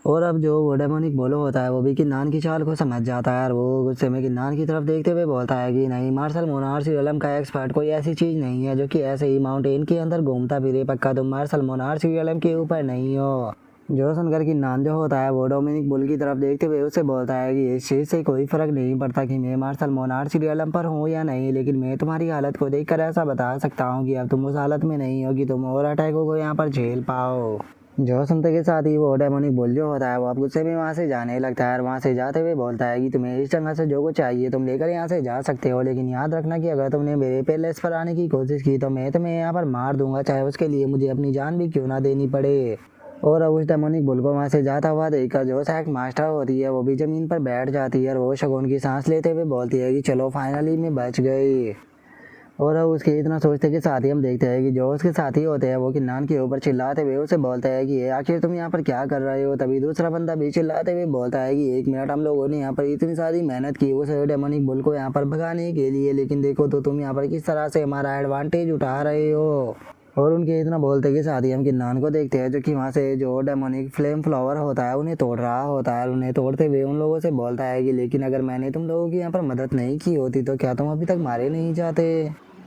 और अब जो वो डेमोनिक बोलो होता है वो भी किन्नान की चाल को समझ जाता है, और वो गुस्से में किन्नान की तरफ देखते हुए बोलता है कि नहीं, मार्शल मोनार्च रियलम का एक्सपर्ट कोई ऐसी चीज़ नहीं है जो कि ऐसे ही माउंटेन के अंदर घूमता फिरे, पक्का तुम मार्शल मोनार्च रियलम के ऊपर नहीं हो। जो सुनकर किन्नान जो होता है वो डोमिनिक बुल की तरफ देखते हुए उससे बोलता है कि इस चीज़ से कोई फ़र्क नहीं पड़ता कि मैं मार्शल मोनार्च रियलम पर हूँ या नहीं, लेकिन मैं तुम्हारी हालत को देखकर ऐसा बता सकता हूँ कि अब तुम उस हालत में नहीं हो कि तुम और अटैकों को यहाँ पर झेल पाओ। जो सुनते के साथ ही वो डेमोनिक बुल जो होता है वो अब गुस्से में वहाँ से जाने लगता है, और वहाँ से जाते हुए बोलता है कि तुम्हें इस जगह से जो कुछ चाहिए तुम लेकर यहाँ से जा सकते हो, लेकिन याद रखना कि अगर तुमने मेरे पैलेस पर आने की कोशिश की तो मैं तुम्हें यहाँ पर मार दूंगा, चाहे उसके लिए मुझे अपनी जान भी क्यों ना देनी पड़े। और अब उस डेमोनिक बुल को वहाँ से जाता हुआ देखकर जो सैक मास्टर होती है वो भी ज़मीन पर बैठ जाती है और वो शगुन की सांस लेते हुए बोलती है कि चलो फाइनली मैं बच गई। और अब उसके इतना सोचते के साथ ही हम देखते हैं कि जो उसके साथी होते हैं वो किन्नान के ऊपर चिल्लाते हुए उसे बोलते हैं कि आखिर तुम यहाँ पर क्या कर रहे हो। तभी दूसरा बंदा भी चिल्लाते हुए बोलता है कि 1 मिनट, हम लोगों ने यहाँ पर इतनी सारी मेहनत की उस डेमोनिक बुल को यहाँ पर भगाने के लिए, लेकिन देखो तो तुम यहाँ पर किस तरह से हमारा एडवांटेज उठा रहे हो। और उनके इतना बोलते के साथ ही हम किन्नान को देखते हैं जो कि वहाँ से जो डेमोनिक फ्लेम फ्लावर होता है उन्हें तोड़ रहा होता है। उन्हें तोड़ते हुए उन लोगों से बोलता है कि लेकिन अगर मैंने तुम लोगों की यहाँ पर मदद नहीं की होती तो क्या तुम अभी तक मारे नहीं जाते।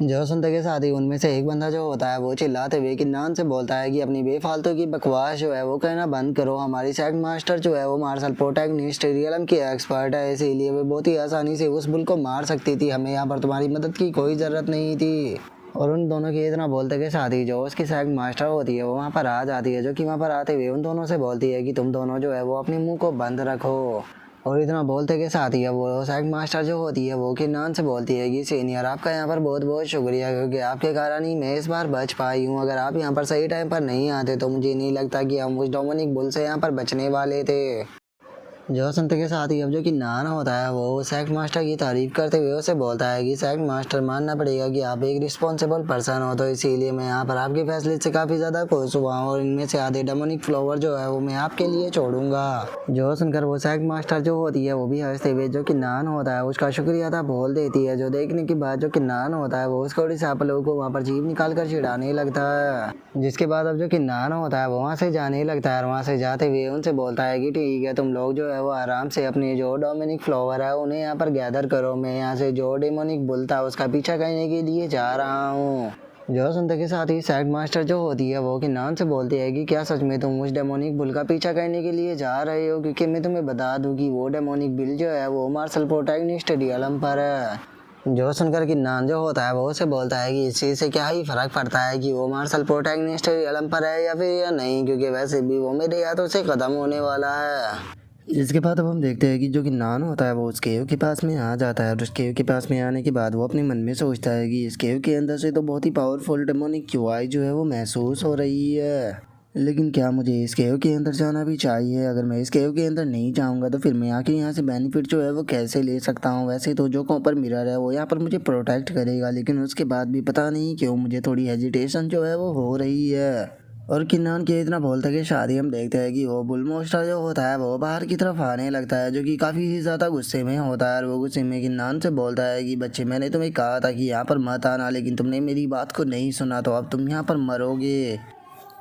जो सुनते के साथ ही उनमें से एक बंदा जो होता है वो चिल्लाते हुए किन्नान से बोलता है कि अपनी बेफालतू की बकवास जो है वो कहना बंद करो। हमारी सैक मास्टर जो है वो मार्शल प्रोटैगनिस्ट रियलम की एक्सपर्ट है, इसीलिए वो बहुत ही आसानी से उस बुल को मार सकती थी। हमें यहाँ पर तुम्हारी मदद की कोई ज़रूरत नहीं थी। और उन दोनों के इतना बोलते के साथ ही जो उसकी सैक मास्टर होती है वो वहाँ पर आ जाती है, जो कि वहाँ पर आते हुए उन दोनों से बोलती है कि तुम दोनों जो है वो अपने मुंह को बंद रखो। और इतना बोलते के साथ ही वो सैक मास्टर जो होती है वो किन्नान से बोलती है कि सीनियर आपका यहाँ पर बहुत बहुत शुक्रिया, क्योंकि आपके कारण ही मैं इस बार बच पाई हूँ। अगर आप यहाँ पर सही टाइम पर नहीं आते तो मुझे नहीं लगता कि हम उस डोमिनिक बुल से यहाँ पर बचने वाले थे। जो सुनते के साथ ही अब जो किन्नान होता है वो सैक मास्टर की तारीफ करते हुए उसे बोलता है कि सैक मास्टर, मानना पड़ेगा कि आप एक रिस्पॉन्सिबल पर्सन हो, तो इसीलिए मैं यहाँ पर आपके फैसले से काफ़ी ज़्यादा खुश हुआ हूँ और इनमें से आधे डेमोनिक फ्लावर जो है वो मैं आपके लिए छोड़ूंगा। जो सुनकर वो सैक मास्टर जो होती है वो भी हंसते हुए जो किन्नान होता है उसका शुक्रिया अदा बोल देती है। जो देखने के बाद जो किन्नान होता है वो उसको डिसापलों को वहाँ पर जीभ निकाल कर चिढ़ाने लगता है, जिसके बाद अब जो किन्नान होता है वो वहाँ से जाने लगता है और वहाँ से जाते हुए उनसे बोलता है कि ठीक है, तुम लोग जो है वो आराम से अपने जो डोमिनिक फ्लावर है उन्हें यहाँ पर गैदर करो। मैं यहाँ से जो डेमोनिक बुल था उसका पीछा करने के लिए जा रहा हूँ। जो सुनते के साथ ही सैक मास्टर जो होती है वो किन्नान से बोलती है कि क्या सच में तुम उस डेमोनिक बुल का पीछा करने के लिए जा रहे हो, क्योंकि मैं तुम्हें बता दूं कि वो डेमोनिक बुल जो है वो मार्शल प्रोटैगनिस्ट रियलम पर है। जो सुनकर किन्नान जो होता है वो उसे बोलता है कि इस चीज़ से क्या ही फ़र्क पड़ता है कि वो मार्शल प्रोटैगनिस्ट रियलम पर है या फिर या नहीं, क्योंकि वैसे भी वो मेरे हाथों से ख़त्म होने वाला है। इसके बाद अब हम देखते हैं कि जो किन्नान होता है वो उस केव के पास में आ जाता है और उस केव के पास में आने के बाद वो अपने मन में सोचता है कि इस केव के अंदर से तो बहुत ही पावरफुल डेमोनिक क्यूआई जो है वो महसूस हो रही है, लेकिन क्या मुझे इस केव के अंदर जाना भी चाहिए? अगर मैं इस केव के अंदर नहीं जाऊंगा तो फिर मैं आके यहाँ से बेनिफिट जो है वो कैसे ले सकता हूँ? वैसे तो जो कॉपर मिरर है वो यहाँ पर मुझे प्रोटेक्ट करेगा, लेकिन उसके बाद भी पता नहीं क्यों मुझे थोड़ी हेजिटेशन जो है वो हो रही है। और किन्नान के इतना बोलता कि शादी हम देखते हैं कि वो बुल मोस्टर जो होता है वो बाहर की तरफ आने लगता है, जो कि काफ़ी ही ज़्यादा गुस्से में होता है। और वो गुस्से में किन्नान से बोलता है कि बच्चे, मैंने तुम्हें कहा था कि यहाँ पर मत आना, लेकिन तुमने मेरी बात को नहीं सुना, तो अब तुम यहाँ पर मरोगे।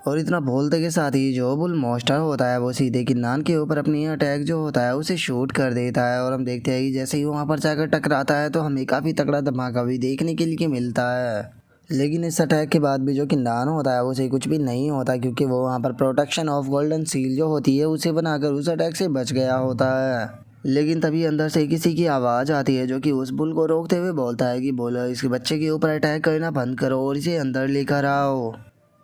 और इतना बोलते के साथ ही जो बुल मोस्टर होता है वो सीधे किन्नान के ऊपर अपनी अटैक जो होता है उसे शूट कर देता है। और हम देखते हैं कि जैसे ही वहाँ पर जाकर टकराता है तो हमें काफ़ी तगड़ा धमाका भी देखने के लिए मिलता है, लेकिन इस अटैक के बाद भी जो किन्नान होता है उसे कुछ भी नहीं होता, क्योंकि वो वहाँ पर प्रोटेक्शन ऑफ गोल्डन सील जो होती है उसे बनाकर उस अटैक से बच गया होता है। लेकिन तभी अंदर से किसी की आवाज़ आती है जो कि उस बुल को रोकते हुए बोलता है कि बोलो, इसके बच्चे के ऊपर अटैक करना बंद करो और इसे अंदर लेकर आओ।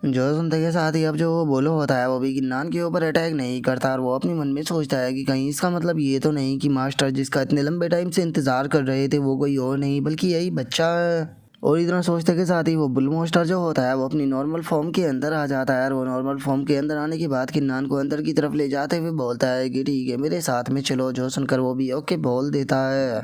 जो सुनते के साथ ही अब जो वो बोलो होता है वो भी किन्नान के ऊपर अटैक नहीं करता और वो अपने मन में सोचता है कि कहीं इसका मतलब ये तो नहीं कि मास्टर जिसका इतने लंबे टाइम से इंतज़ार कर रहे थे वो कोई और नहीं बल्कि यही बच्चा है। और इतना सोचते के साथ ही वो बुल मोस्टर जो होता है वो अपनी नॉर्मल फॉर्म के अंदर आ जाता है और वो नॉर्मल फॉर्म के अंदर आने के बाद किन्नान को अंदर की तरफ ले जाते हुए बोलता है कि ठीक है, मेरे साथ में चलो। जो सुनकर वो भी ओके बोल देता है।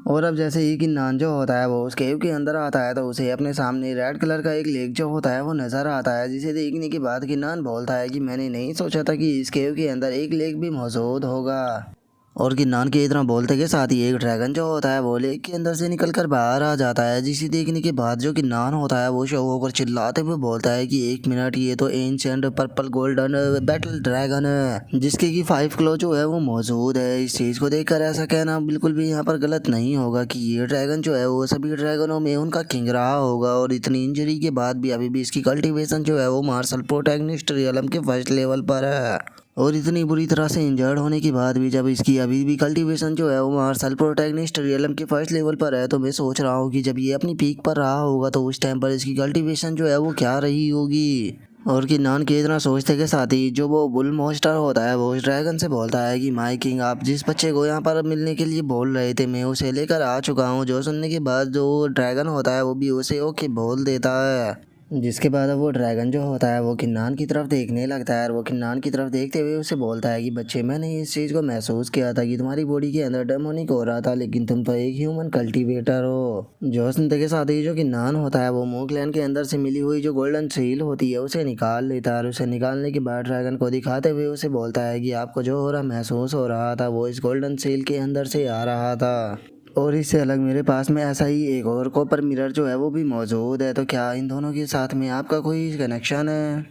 और अब जैसे ही किन्नान जो होता है वो उस केव के अंदर आता है तो उसे अपने सामने रेड कलर का एक लेक जो होता है वो नज़र आता है, जिसे देखने के बाद किन्नान बोलता है कि मैंने नहीं सोचा था कि इस केव के अंदर एक लेक भी मौजूद होगा। और किन्नान के इतना बोलते के साथ ही एक ड्रैगन जो होता है वो लेक के अंदर से निकल कर बाहर आ जाता है, जिसे देखने के बाद जो किन्नान होता है वो शो होकर चिल्लाते हुए बोलता है कि 1 मिनट, ये तो ancient purple golden battle dragon है जिसके की 5 क्लो जो है वो मौजूद है। इस चीज़ को देखकर ऐसा कहना बिल्कुल भी यहाँ पर गलत नहीं होगा कि ये ड्रैगन जो है वो सभी ड्रैगनों में उनका किंग रहा होगा। और इतनी इंजरी के बाद भी अभी भी इसकी कल्टिवेशन जो है वो मार्शल प्रोटैगनिस्ट रियलम के फर्स्ट लेवल पर है। और इतनी बुरी तरह से इंजर्ड होने के बाद भी जब इसकी अभी भी कल्टीवेशन जो है वो मार्शल प्रोटैगनिस्ट रियलम के फर्स्ट लेवल पर है, तो मैं सोच रहा हूँ कि जब ये अपनी पीक पर रहा होगा तो उस टाइम पर इसकी कल्टीवेशन जो है वो क्या रही होगी। और किन्नान के इतना सोचते के साथ ही जो वो बुल मोस्टर होता है वो उस ड्रैगन से बोलता है कि माय किंग, आप जिस बच्चे को यहाँ पर मिलने के लिए बोल रहे थे मैं उसे लेकर आ चुका हूँ। जो सुनने के बाद जो ड्रैगन होता है वो भी उसे ओके बोल देता है। जिसके बाद अब वो ड्रैगन जो होता है वो किन्नान की तरफ देखने लगता है और वो किन्नान की तरफ देखते हुए उसे बोलता है कि बच्चे, मैंने इस चीज़ को महसूस किया था कि तुम्हारी बॉडी के अंदर डेमोनिक हो रहा था, लेकिन तुम तो एक ह्यूमन कल्टीवेटर हो। जो सुनते के साथ ही जो किन्नान होता है वो मूगलैंड के अंदर से मिली हुई जो गोल्डन सील होती है उसे निकाल लेता है और उसे निकालने के बाद ड्रैगन को दिखाते हुए उसे बोलता है कि आपको जो हो रहा महसूस हो रहा था वो इस गोल्डन सील के अंदर से आ रहा था, और इससे अलग मेरे पास में ऐसा ही एक और कॉपर मिरर जो है वो भी मौजूद है। तो क्या इन दोनों के साथ में आपका कोई कनेक्शन है?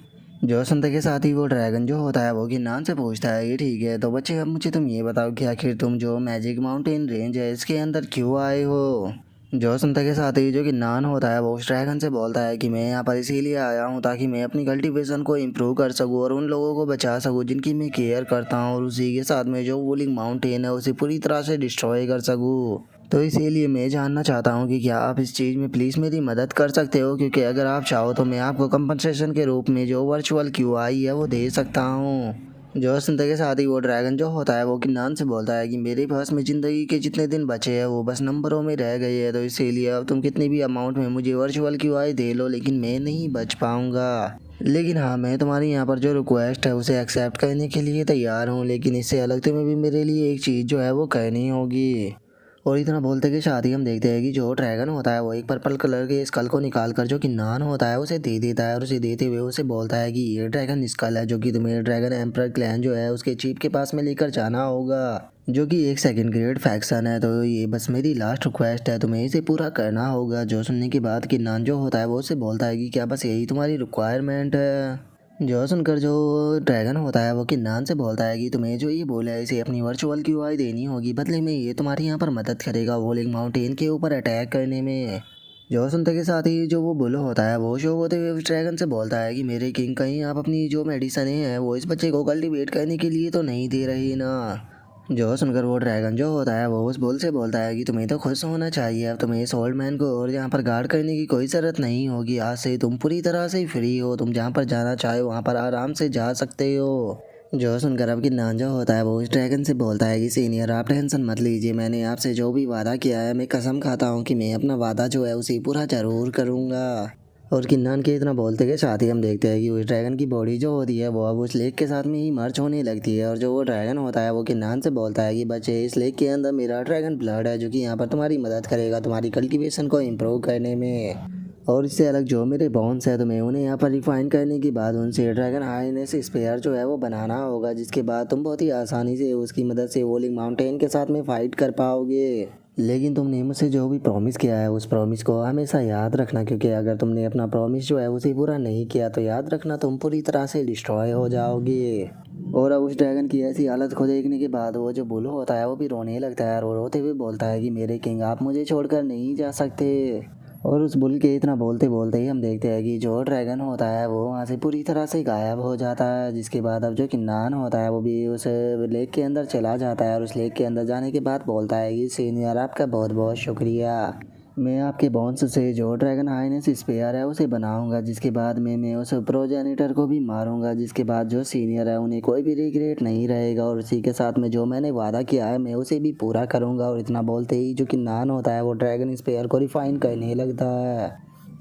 जो सुनते के साथ ही वो ड्रैगन जो होता है वो किन्नान से पूछता है, ये ठीक है, तो बच्चे अब मुझे तुम ये बताओ कि आखिर तुम जो मैजिक माउंटेन रेंज है इसके अंदर क्यों आए हो? जो सुनते के साथ ही जो किन्नान होता है वो उस ड्रैगन से बोलता है कि मैं यहाँ पर इसीलिए आया हूँ ताकि मैं अपनी कल्टीवेशन को इम्प्रूव कर सकूँ और उन लोगों को बचा सकूँ जिनकी मैं केयर करता हूँ, और उसी के साथ में जो वूलिंग माउंटेन है उसे पूरी तरह से डिस्ट्रॉय कर सकूँ। तो इसीलिए मैं जानना चाहता हूँ कि क्या आप इस चीज़ में प्लीज़ मेरी मदद कर सकते हो, क्योंकि अगर आप चाहो तो मैं आपको कंपनसेशन के रूप में जो वर्चुअल क्यूआई है वो दे सकता हूँ। जो सुनते के साथ ही वो ड्रैगन जो होता है वो किन्नान से बोलता है कि मेरे पास में ज़िंदगी के जितने दिन बचे हैं वो बस नंबरों में रह गए हैं, तो इसीलिए अब तुम कितनी भी अमाउंट में मुझे वर्चुअल क्यूआई दे लो लेकिन मैं नहीं बच पाऊँगा। लेकिन हाँ, मैं तुम्हारी यहाँ पर जो रिक्वेस्ट है उसे एक्सेप्ट करने के लिए तैयार हूँ, लेकिन इससे अलग तुम्हें भी मेरे लिए एक चीज़ जो है वो कहनी होगी। और इतना बोलते के साथ ही हम देखते हैं कि जो ड्रैगन होता है वो एक पर्पल कलर के स्कल को निकाल कर जो किन्नान होता है उसे दे देता है, और उसे देते हुए उसे बोलता है कि ये ड्रैगन स्कल है जो कि तुम्हें ड्रैगन एम्परर क्लैन जो है उसके चीफ के पास में लेकर जाना होगा, जो कि एक सेकंड ग्रेड फैक्शन है। तो ये बस मेरी लास्ट रिक्वेस्ट है, तुम्हें इसे पूरा करना होगा। जो सुनने के बाद किन्नान जो होता है वो उसे बोलता है कि क्या बस यही तुम्हारी रिक्वायरमेंट है? जो सुनकर जो ड्रैगन होता है वो किन्नान से बोलता है कि तुम्हें जो ये बोला है इसे अपनी वर्चुअल क्यूआई देनी होगी, बदले में ये तुम्हारी यहाँ पर मदद करेगा वोलिंग माउंटेन के ऊपर अटैक करने में। जो सुनते के साथ ही जो वो बुल होता है वो शो होते हुए उस ड्रैगन से बोलता है कि मेरे किंग, कहीं आप अपनी जो मेडिसन है वो इस बच्चे को कल्टीवेट करने के लिए तो नहीं दे रही ना? जो सुनकर वो ड्रैगन जो होता है वो उस बुल से बोलता है कि तुम्हें तो खुश होना चाहिए, अब तुम्हें इस ओल्ड मैन को और यहाँ पर गार्ड करने की कोई ज़रूरत नहीं होगी। आज से तुम पूरी तरह से फ्री हो, तुम जहाँ पर जाना चाहो वहाँ पर आराम से जा सकते हो। जो सुनकर अब किन्नान जो होता है वो उस ड्रैगन से बोलता है कि सीनियर, आप टेंशन मत लीजिए, मैंने आपसे जो भी वादा किया है मैं कसम खाता हूँ कि मैं अपना वादा जो है उसे पूरा ज़रूर करूँगा। और किन्नान के इतना बोलते के साथ ही हम देखते हैं कि उस ड्रैगन की बॉडी जो होती है वो अब उस लेक के साथ में ही मर्ज होने लगती है, और जो वो ड्रैगन होता है वो किन्नान से बोलता है कि बच्चे, इस लेक के अंदर मेरा ड्रैगन ब्लड है जो कि यहाँ पर तुम्हारी मदद करेगा तुम्हारी कल्टीवेशन को इम्प्रूव करने में। और इससे अलग जो मेरे बॉन्स है तुम्हें उन्हें यहाँ पर रिफाइन करने के बाद उनसे ड्रैगन हाईनेस स्पेयर जो है वो बनाना होगा, जिसके बाद तुम बहुत ही आसानी से उसकी मदद से वोलिंग माउंटेन के साथ में फाइट कर पाओगे। लेकिन तुमने मुझसे जो भी प्रॉमिस किया है उस प्रॉमिस को हमेशा याद रखना, क्योंकि अगर तुमने अपना प्रॉमिस जो है उसे पूरा नहीं किया तो याद रखना तुम पूरी तरह से डिस्ट्रॉय हो जाओगे। और अब उस ड्रैगन की ऐसी हालत को देखने के बाद वो जो बुल होता है वो भी रोने लगता है और रोते हुए बोलता है कि मेरे किंग, आप मुझे छोड़कर नहीं जा सकते। और उस बुल के इतना बोलते बोलते ही हम देखते हैं कि जो ड्रैगन होता है वो वहाँ से पूरी तरह से गायब हो जाता है, जिसके बाद अब जो किन्नान होता है वो भी उस लेक के अंदर चला जाता है, और उस लेक के अंदर जाने के बाद बोलता है कि सीनियर, आपका बहुत बहुत शुक्रिया, मैं आपके बॉन्स से जो ड्रैगन हाइनेस स्पेयर है उसे बनाऊंगा, जिसके बाद मैं उस प्रोजेनिटर को भी मारूंगा, जिसके बाद जो सीनियर है उन्हें कोई भी रिग्रेट नहीं रहेगा, और उसी के साथ में जो मैंने वादा किया है मैं उसे भी पूरा करूंगा। और इतना बोलते ही जो किन्नान होता है वो ड्रैगन स्पेयर को रिफाइन करने लगता है।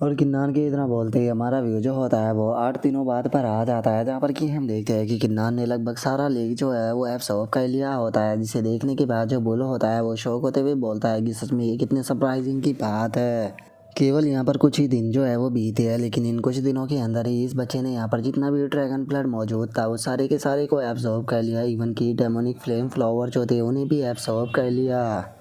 और किन्नान के इतना बोलते ही हमारा व्यू जो होता है वो 8 दिनों बाद पर आ जाता है, जहाँ पर कि हम देखते हैं कि किन्नान ने लगभग सारा लेक जो है वो एब्सॉर्ब कर लिया होता है, जिसे देखने के बाद जो बुल होता है वो शौक होते हुए बोलता है कि सच में ये कितने सरप्राइजिंग की बात है। केवल यहाँ पर कुछ ही दिन जो है वो बीते हैं, लेकिन इन कुछ दिनों के अंदर ही इस बच्चे ने यहाँ पर जितना भी ड्रैगन ब्लड मौजूद था वो सारे के सारे को एब्सॉर्ब कर लिया, इवन की डेमोनिक फ्लेम फ्लावर जो थे उन्हें भी एब्सॉर्ब कर लिया।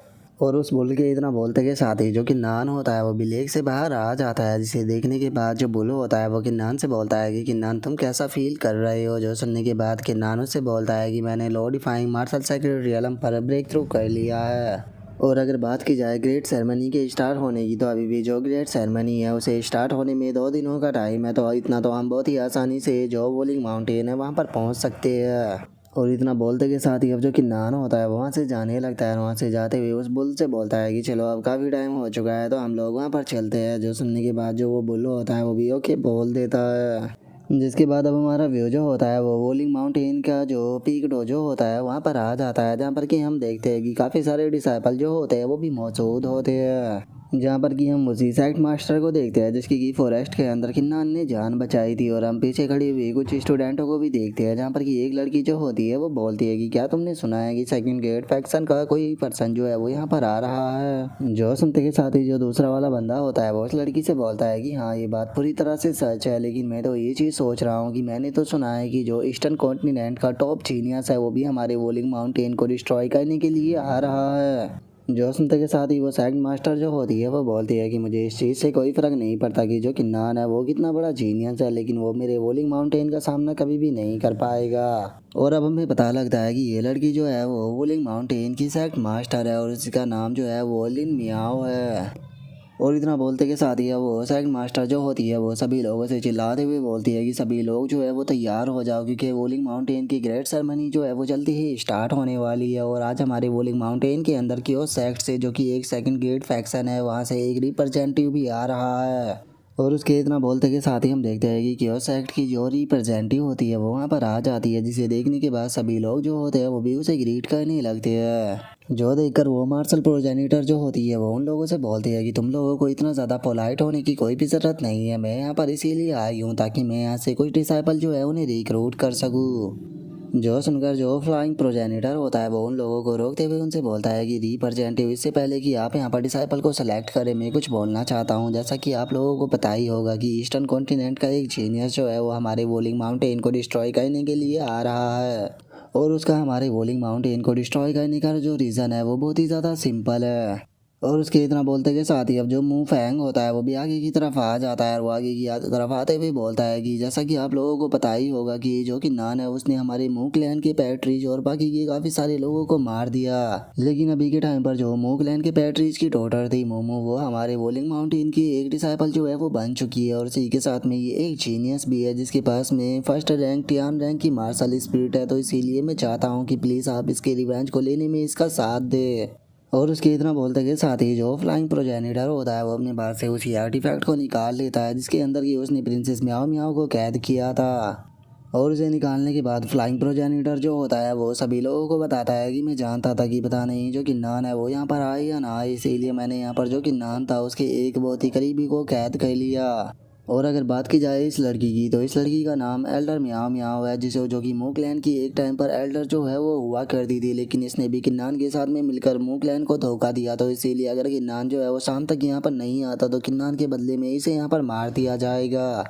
और उस बुल के इतना बोलते के साथ ही जो किन्नान होता है वो भी लेक से बाहर आ जाता है, जिसे देखने के बाद जो बुल होता है वो किन्नान से बोलता है कि किन्नान, तुम कैसा फील कर रहे हो? जो सुनने के बाद किन्नान उससे बोलता है कि मैंने law defying martial secret realm पर ब्रेक थ्रू कर लिया है। और अगर बात की जाए ग्रेट सेरेमनी के स्टार्ट होने की, तो अभी भी जो ग्रेट सेरेमनी है उसे स्टार्ट होने में 2 दिनों का टाइम है, तो इतना तो हम बहुत ही आसानी से जो वोलिंग माउंटेन है वहाँ पर पहुँच सकते हैं। और इतना बोलते के साथ ही अब जो किन्नान होता है वहाँ से जाने लगता है, वहाँ से जाते हुए उस बुल से बोलता है कि चलो अब काफ़ी टाइम हो चुका है तो हम लोग वहाँ पर चलते हैं। जो सुनने के बाद जो वो बुल होता है वो भी ओके बोल देता है, जिसके बाद अब हमारा व्यू जो होता है वो वोलिंग माउंटेन का जो पीक डोजो होता है वहाँ पर आ जाता है, जहाँ पर कि हम देखते हैं कि काफ़ी सारे डिसाइपल जो होते हैं वो भी मौजूद होते हैं। जहाँ पर कि हम उसी सेक्ट मास्टर को देखते हैं जिसकी की फॉरेस्ट के अंदर किन्नान ने जान बचाई थी। और हम पीछे खड़ी हुई कुछ स्टूडेंटों को भी देखते हैं जहाँ पर कि एक लड़की जो होती है वो बोलती है कि क्या तुमने सुना है कि सेकंड गेट फैक्शन का कोई पर्सन जो है वो यहाँ पर आ रहा है। जो सुनते के साथ ही जो दूसरा वाला बंदा होता है वो उस लड़की से बोलता है कि हाँ ये बात पूरी तरह से सच है, लेकिन मैं तो ये चीज़ सोच रहा हूँ कि मैंने तो सुना है कि जो ईस्टर्न कॉन्टिनेंट का टॉप जीनियस है वो भी हमारे वोलिंग माउंटेन को डिस्ट्रॉय करने के लिए आ रहा है। जो सुनते के साथ ही वो सेकंड मास्टर जो होती है वो बोलती है कि मुझे इस चीज़ से कोई फ़र्क नहीं पड़ता कि जो किन्नान है वो कितना बड़ा जीनियस है, लेकिन वो मेरे वोलिंग माउंटेन का सामना कभी भी नहीं कर पाएगा। और अब हमें पता लगता है कि ये लड़की जो है वो वोलिंग माउंटेन की सेकंड मास्टर है और उसका नाम जो है वो लिन मियाओ है। और इतना बोलते के साथ ही वो सेकंड मास्टर जो होती है वो सभी लोगों से चिल्लाते हुए बोलती है कि सभी लोग जो है वो तैयार हो जाओ, क्योंकि वोलिंग माउंटेन की ग्रेट सेरेमनी जो है वो जल्दी ही स्टार्ट होने वाली है। और आज हमारे वोलिंग माउंटेन के अंदर की उस सेक्ट से जो कि एक सेकंड गेट फैक्शन है वहाँ से एक रिप्रेजेंटेटिव भी आ रहा है। और उसके इतना बोलते के साथ ही हम देखते हैं कि क्योस एक्ट की जो रिप्रेजेंटेटिव होती है वो वहाँ पर आ जाती है, जिसे देखने के बाद सभी लोग जो होते हैं वो भी उसे ग्रीट करने लगते हैं। जो देखकर वो मार्शल प्रोजेनिटर जो होती है वो उन लोगों से बोलती है कि तुम लोगों को इतना ज़्यादा पोलाइट होने की कोई भी ज़रूरत नहीं है, मैं यहाँ पर इसीलिए आई हूँ ताकि मैं यहाँ से कुछ डिसाइपल जो है उन्हें रिक्रूट कर सकूँ। जो सुनकर जो फ्लाइंग प्रोजेनिटर होता है वो उन लोगों को रोकते हुए उनसे बोलता है कि रिप्रेजेंटेटिव, इससे पहले कि आप यहाँ पर डिसाइपल को सेलेक्ट करें मैं कुछ बोलना चाहता हूँ। जैसा कि आप लोगों को पता ही होगा कि ईस्टर्न कॉन्टिनेंट का एक जीनियस जो है वो हमारे वोलिंग माउंटेन को डिस्ट्रॉय करने के लिए आ रहा है। और उसका हमारे वोलिंग माउंटेन को डिस्ट्रॉय करने का जो रीज़न है वो बहुत ही ज़्यादा सिंपल है। और उसके इतना बोलते के साथ ही अब जो मुंह फैंग होता है वो भी आगे की तरफ आ जाता है और वो आगे की तरफ आते हुए बोलता है कि जैसा कि आप लोगों को पता ही होगा कि जो कि नान है उसने हमारे मुंह क्लैन के पैट्रीज और बाकी के काफ़ी सारे लोगों को मार दिया। लेकिन अभी के टाइम पर जो मुंह क्लैन के पैट्रीज की डॉटर थी मोमो, वो हमारे वोलिंग माउंटेन की एक डिसाइपल जो है वो बन चुकी है। और इसी के साथ में ये एक जीनियस भी है जिसके पास में फर्स्ट रैंक टियान रैंक की मार्शल स्पिरिट है। तो इसीलिए मैं चाहता हूँ कि प्लीज़ आप इसके रिवेंज को लेने में इसका साथ दे। और उसके इतना बोलते के साथ ही जो फ्लाइंग प्रोजेनिटर होता है वो अपने बाहर से उसी आर्टिफैक्ट को निकाल लेता है जिसके अंदर की उसने प्रिंसेस म्याओ म्याओ को कैद किया था। और उसे निकालने के बाद फ्लाइंग प्रोजेनिटर जो होता है वो सभी लोगों को बताता है कि मैं जानता था कि पता नहीं जो किन्नान है वो यहाँ पर आए या ना आए, इसीलिए मैंने यहाँ पर जो किन्नान था उसके एक बहुत ही करीबी को कैद कर लिया। और अगर बात की जाए इस लड़की की तो इस लड़की का नाम एल्डर म्याओ म्याओ है, जिसे जो कि मूह क्लैन की एक टाइम पर एल्डर जो है वो हुआ करती थी, लेकिन इसने भी किन्नान के साथ में मिलकर मूह क्लैन को धोखा दिया। तो इसीलिए अगर किन्नान जो है वो शाम तक यहाँ पर नहीं आता तो किन्नान के बदले में इसे यहाँ पर मार दिया जाएगा।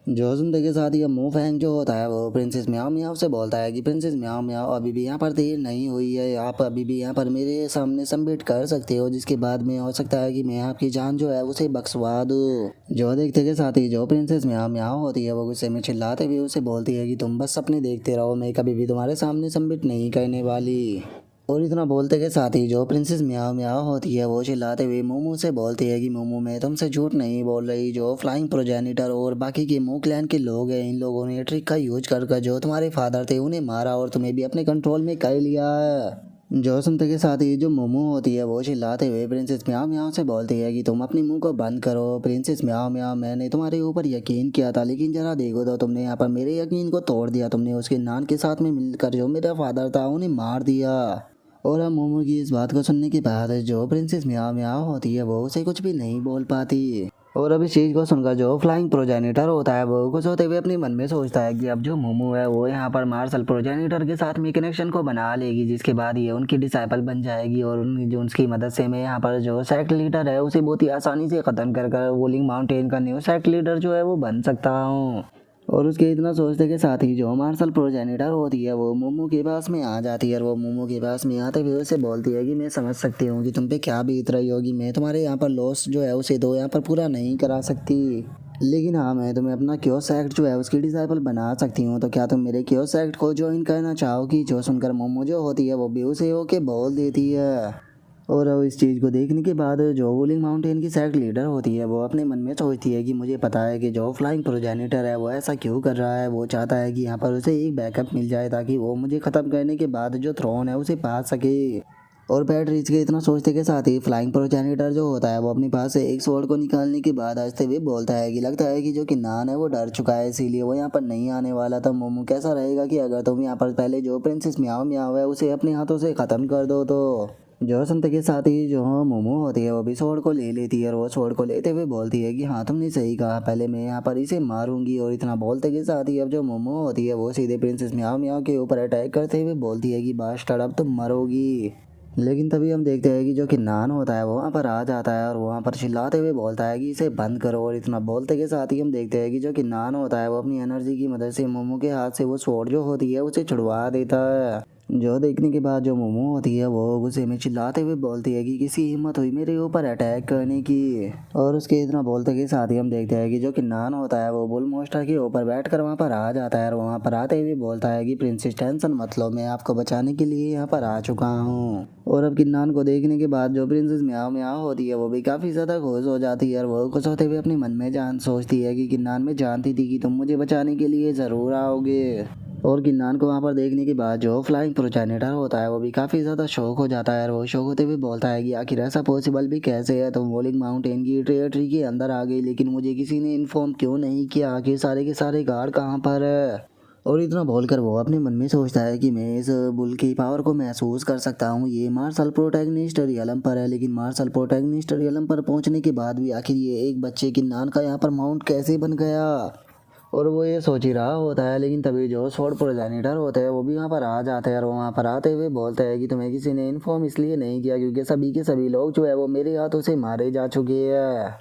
जो सुनते के साथ ही अब मुंह फैंग जो होता है वो प्रिंसेस म्याओ म्याओ से बोलता है कि प्रिंसेस म्याओ म्याओ अभी भी यहाँ पर देर नहीं हुई है, आप अभी भी यहाँ पर मेरे सामने सबमिट कर सकते हो, जिसके बाद में हो सकता है कि मैं आपकी जान जो है उसे बख्शवा दूँ। जो देखते के साथ ही जो प्रिंसेस म्याओ म्याओ होती है वो गुस्से में चिल्लाते हुए उसे बोलती है कि तुम बस सपने देखते रहो, मैं कभी भी तुम्हारे सामने सबमिट नहीं करने वाली। और इतना बोलते के साथ ही जो प्रिंसेस म्याओ म्याओ होती है वो चिल्लाते हुए मोमो से बोलती है कि मोमो मैं तुमसे झूठ नहीं बोल रही, जो फ्लाइंग प्रोजेनिटर और बाकी के मूह क्लैन के लोग हैं इन लोगों ने ट्रिक का यूज कर जो तुम्हारे फादर थे उन्हें मारा और तुम्हें भी अपने कंट्रोल में कर लिया है। जो सुनते के साथ ही जो मोमो होती है वो चिल्लाते हुए प्रिंसेस म्याओ म्याओ से बोलती है कि तुम अपने मुंह को बंद करो। प्रिंसेस म्याओ म्याओ मैंने तुम्हारे ऊपर यकीन किया था, लेकिन जरा देखो तो तुमने यहाँ पर मेरे यकीन को तोड़ दिया, तुमने उसके नान के साथ में मिलकर जो मेरा फादर था उन्हें मार दिया। और अब मोमो की इस बात को सुनने के बाद जो प्रिंसेस म्याओ म्याओ होती है वो उसे कुछ भी नहीं बोल पाती। और अब इस चीज़ को सुनकर जो फ्लाइंग प्रोजेनिटर होता है वो खुश होते हुए अपने मन में सोचता है कि अब जो मोमो है वो यहाँ पर मार्शल प्रोजेनिटर के साथ में कनेक्शन को बना लेगी, जिसके बाद ये उनकी डिसाइपल बन जाएगी और जो उसकी मदद से मैं यहाँ पर जो सेक्ट लीडर है उसे बहुत ही आसानी से ख़त्म कर वोलिंग माउंटेन का न्यू सेक्ट लीडर जो है वो बन सकता हूँ। और उसके इतना सोचते के साथ ही जो मार्शल प्रोजेनिटर होती है वो मोमो के पास में आ जाती है और वो मोमो के पास में आते हुए उसे बोलती है कि मैं समझ सकती हूँ कि तुम पे क्या बीत रही होगी, मैं तुम्हारे यहाँ पर लॉस जो है उसे तो यहाँ पर पूरा नहीं करा सकती, लेकिन हाँ मैं तुम्हें अपना क्योस एक्ट जो है उसकी डिसाइपल बना सकती हूँ, तो क्या तुम मेरे क्योस एक्ट को ज्वाइन करना चाहोगी। जो सुनकर मोमो जो होती है वो भी उसे होके बोल देती है। और अब इस चीज़ को देखने के बाद जो वोलिंग माउंटेन की सेक्ट लीडर होती है वो अपने मन में सोचती है कि मुझे पता है कि जो फ्लाइंग प्रोजेनिटर है वो ऐसा क्यों कर रहा है, वो चाहता है कि यहाँ पर उसे एक बैकअप मिल जाए ताकि वो मुझे ख़त्म करने के बाद जो थ्रोन है उसे पा सके। और पैट रीच के इतना सोचते के साथ ही फ्लाइंग प्रोजेनिटर जो होता है वो अपने पास से एक स्वॉर्ड को निकालने के बाद हंसते हुए बोलता है कि लगता है कि जो किन्नान है वो डर चुका है, इसीलिए वो यहाँ पर नहीं आने वाला था। मोमो कैसा रहेगा कि अगर तुम यहाँ पर पहले जो प्रिंसेस म्याओ म्याओ है उसे अपने हाथों से ख़त्म कर दो तो। जो सुनते के साथ ही जो मोमो होती है वो भी स्वॉर्ड को ले लेती है और वो स्वॉर्ड को लेते हुए बोलती है कि हाँ तुमने सही कहा, पहले मैं यहाँ पर इसे मारूंगी। और इतना बोलते के साथ ही अब जो मोमो होती है वो सीधे प्रिंसेस म्याओ म्याओ के ऊपर अटैक करते हुए बोलती है कि बास्टर्ड अब तुम मरोगी। लेकिन तभी हम देखते हैं कि जो किन्नान होता है वो वहाँ पर आ जाता है और वहाँ पर चिल्लाते हुए बोलता है कि इसे बंद करो। और इतना बोलते के साथ ही हम देखते हैं कि जो किन्नान होता है वो अपनी एनर्जी की मदद से मोमो के हाथ से वो स्वॉर्ड जो होती है उसे छुड़वा देता है। जो देखने के बाद जो मोमो होती है वो गुस्से में चिल्लाते हुए बोलती है कि किसी हिम्मत हुई मेरे ऊपर अटैक करने की। और उसके इतना बोलते के साथ ही हम देखते हैं कि जो किन्नान होता है वो बुल मोस्टर के ऊपर बैठकर वहाँ पर आ जाता है और वहाँ पर आते हुए बोलता है कि प्रिंसेस टेंशन मत लो, मैं आपको बचाने के लिए यहाँ पर आ चुका हूँ। और अब किन्नान को देखने के बाद जो प्रिंसेस म्याओ म्याओ होती है वो भी काफ़ी ज़्यादा खुश हो जाती है और वो खुश होते हुए अपने मन में जान सोचती है कि किन्नान में जानती थी कि तुम मुझे बचाने के लिए ज़रूर आओगे। और किन्नान को वहाँ पर देखने के बाद जो फ्लाइंग प्रोजेनेटर होता है वो भी काफ़ी ज़्यादा शौक हो जाता है और वो शौक होते हुए बोलता है कि आखिर ऐसा पॉसिबल भी कैसे है, तुम वॉलिंग माउंटेन की टेरिटरी के अंदर आ गई लेकिन मुझे किसी ने इन्फॉर्म क्यों नहीं किया, आखिर सारे के सारे गार्ड कहाँ पर है। और इतना बोलकर वो अपने मन में सोचता है कि मैं इस बुल की पावर को महसूस कर सकता हूँ, ये मार्शल प्रोटैगनिस्ट रियलम पर है। लेकिन मार्शल प्रोटैगनिस्ट रियलम पर पहुँचने के बाद भी आखिर ये एक बच्चे किन्नान का यहाँ पर माउंट कैसे बन गया। और वो ये सोच ही रहा होता है, लेकिन तभी जो स्वॉर्ड प्रोजेनिटर होते हैं वो भी वहाँ पर आ जाते हैं और वहाँ पर आते हुए बोलते हैं कि तुम्हें किसी ने इन्फॉर्म इसलिए नहीं किया क्योंकि सभी के सभी लोग जो है वो मेरे हाथों से मारे जा चुके हैं।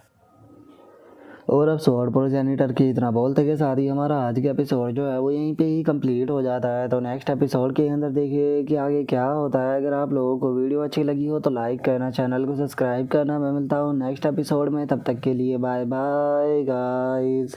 और अब स्वॉर्ड प्रोजेनिटर की इतना बोलते के साथ ही हमारा आज का एपिसोड जो है वो यहीं पे ही कंप्लीट हो जाता है। तो नेक्स्ट एपिसोड के अंदर देखिए कि आगे क्या होता है। अगर आप लोगों को वीडियो अच्छी लगी हो तो लाइक करना, चैनल को सब्सक्राइब करना। मैं मिलता हूँ नेक्स्ट एपिसोड में, तब तक के लिए बाय बाय गाइस।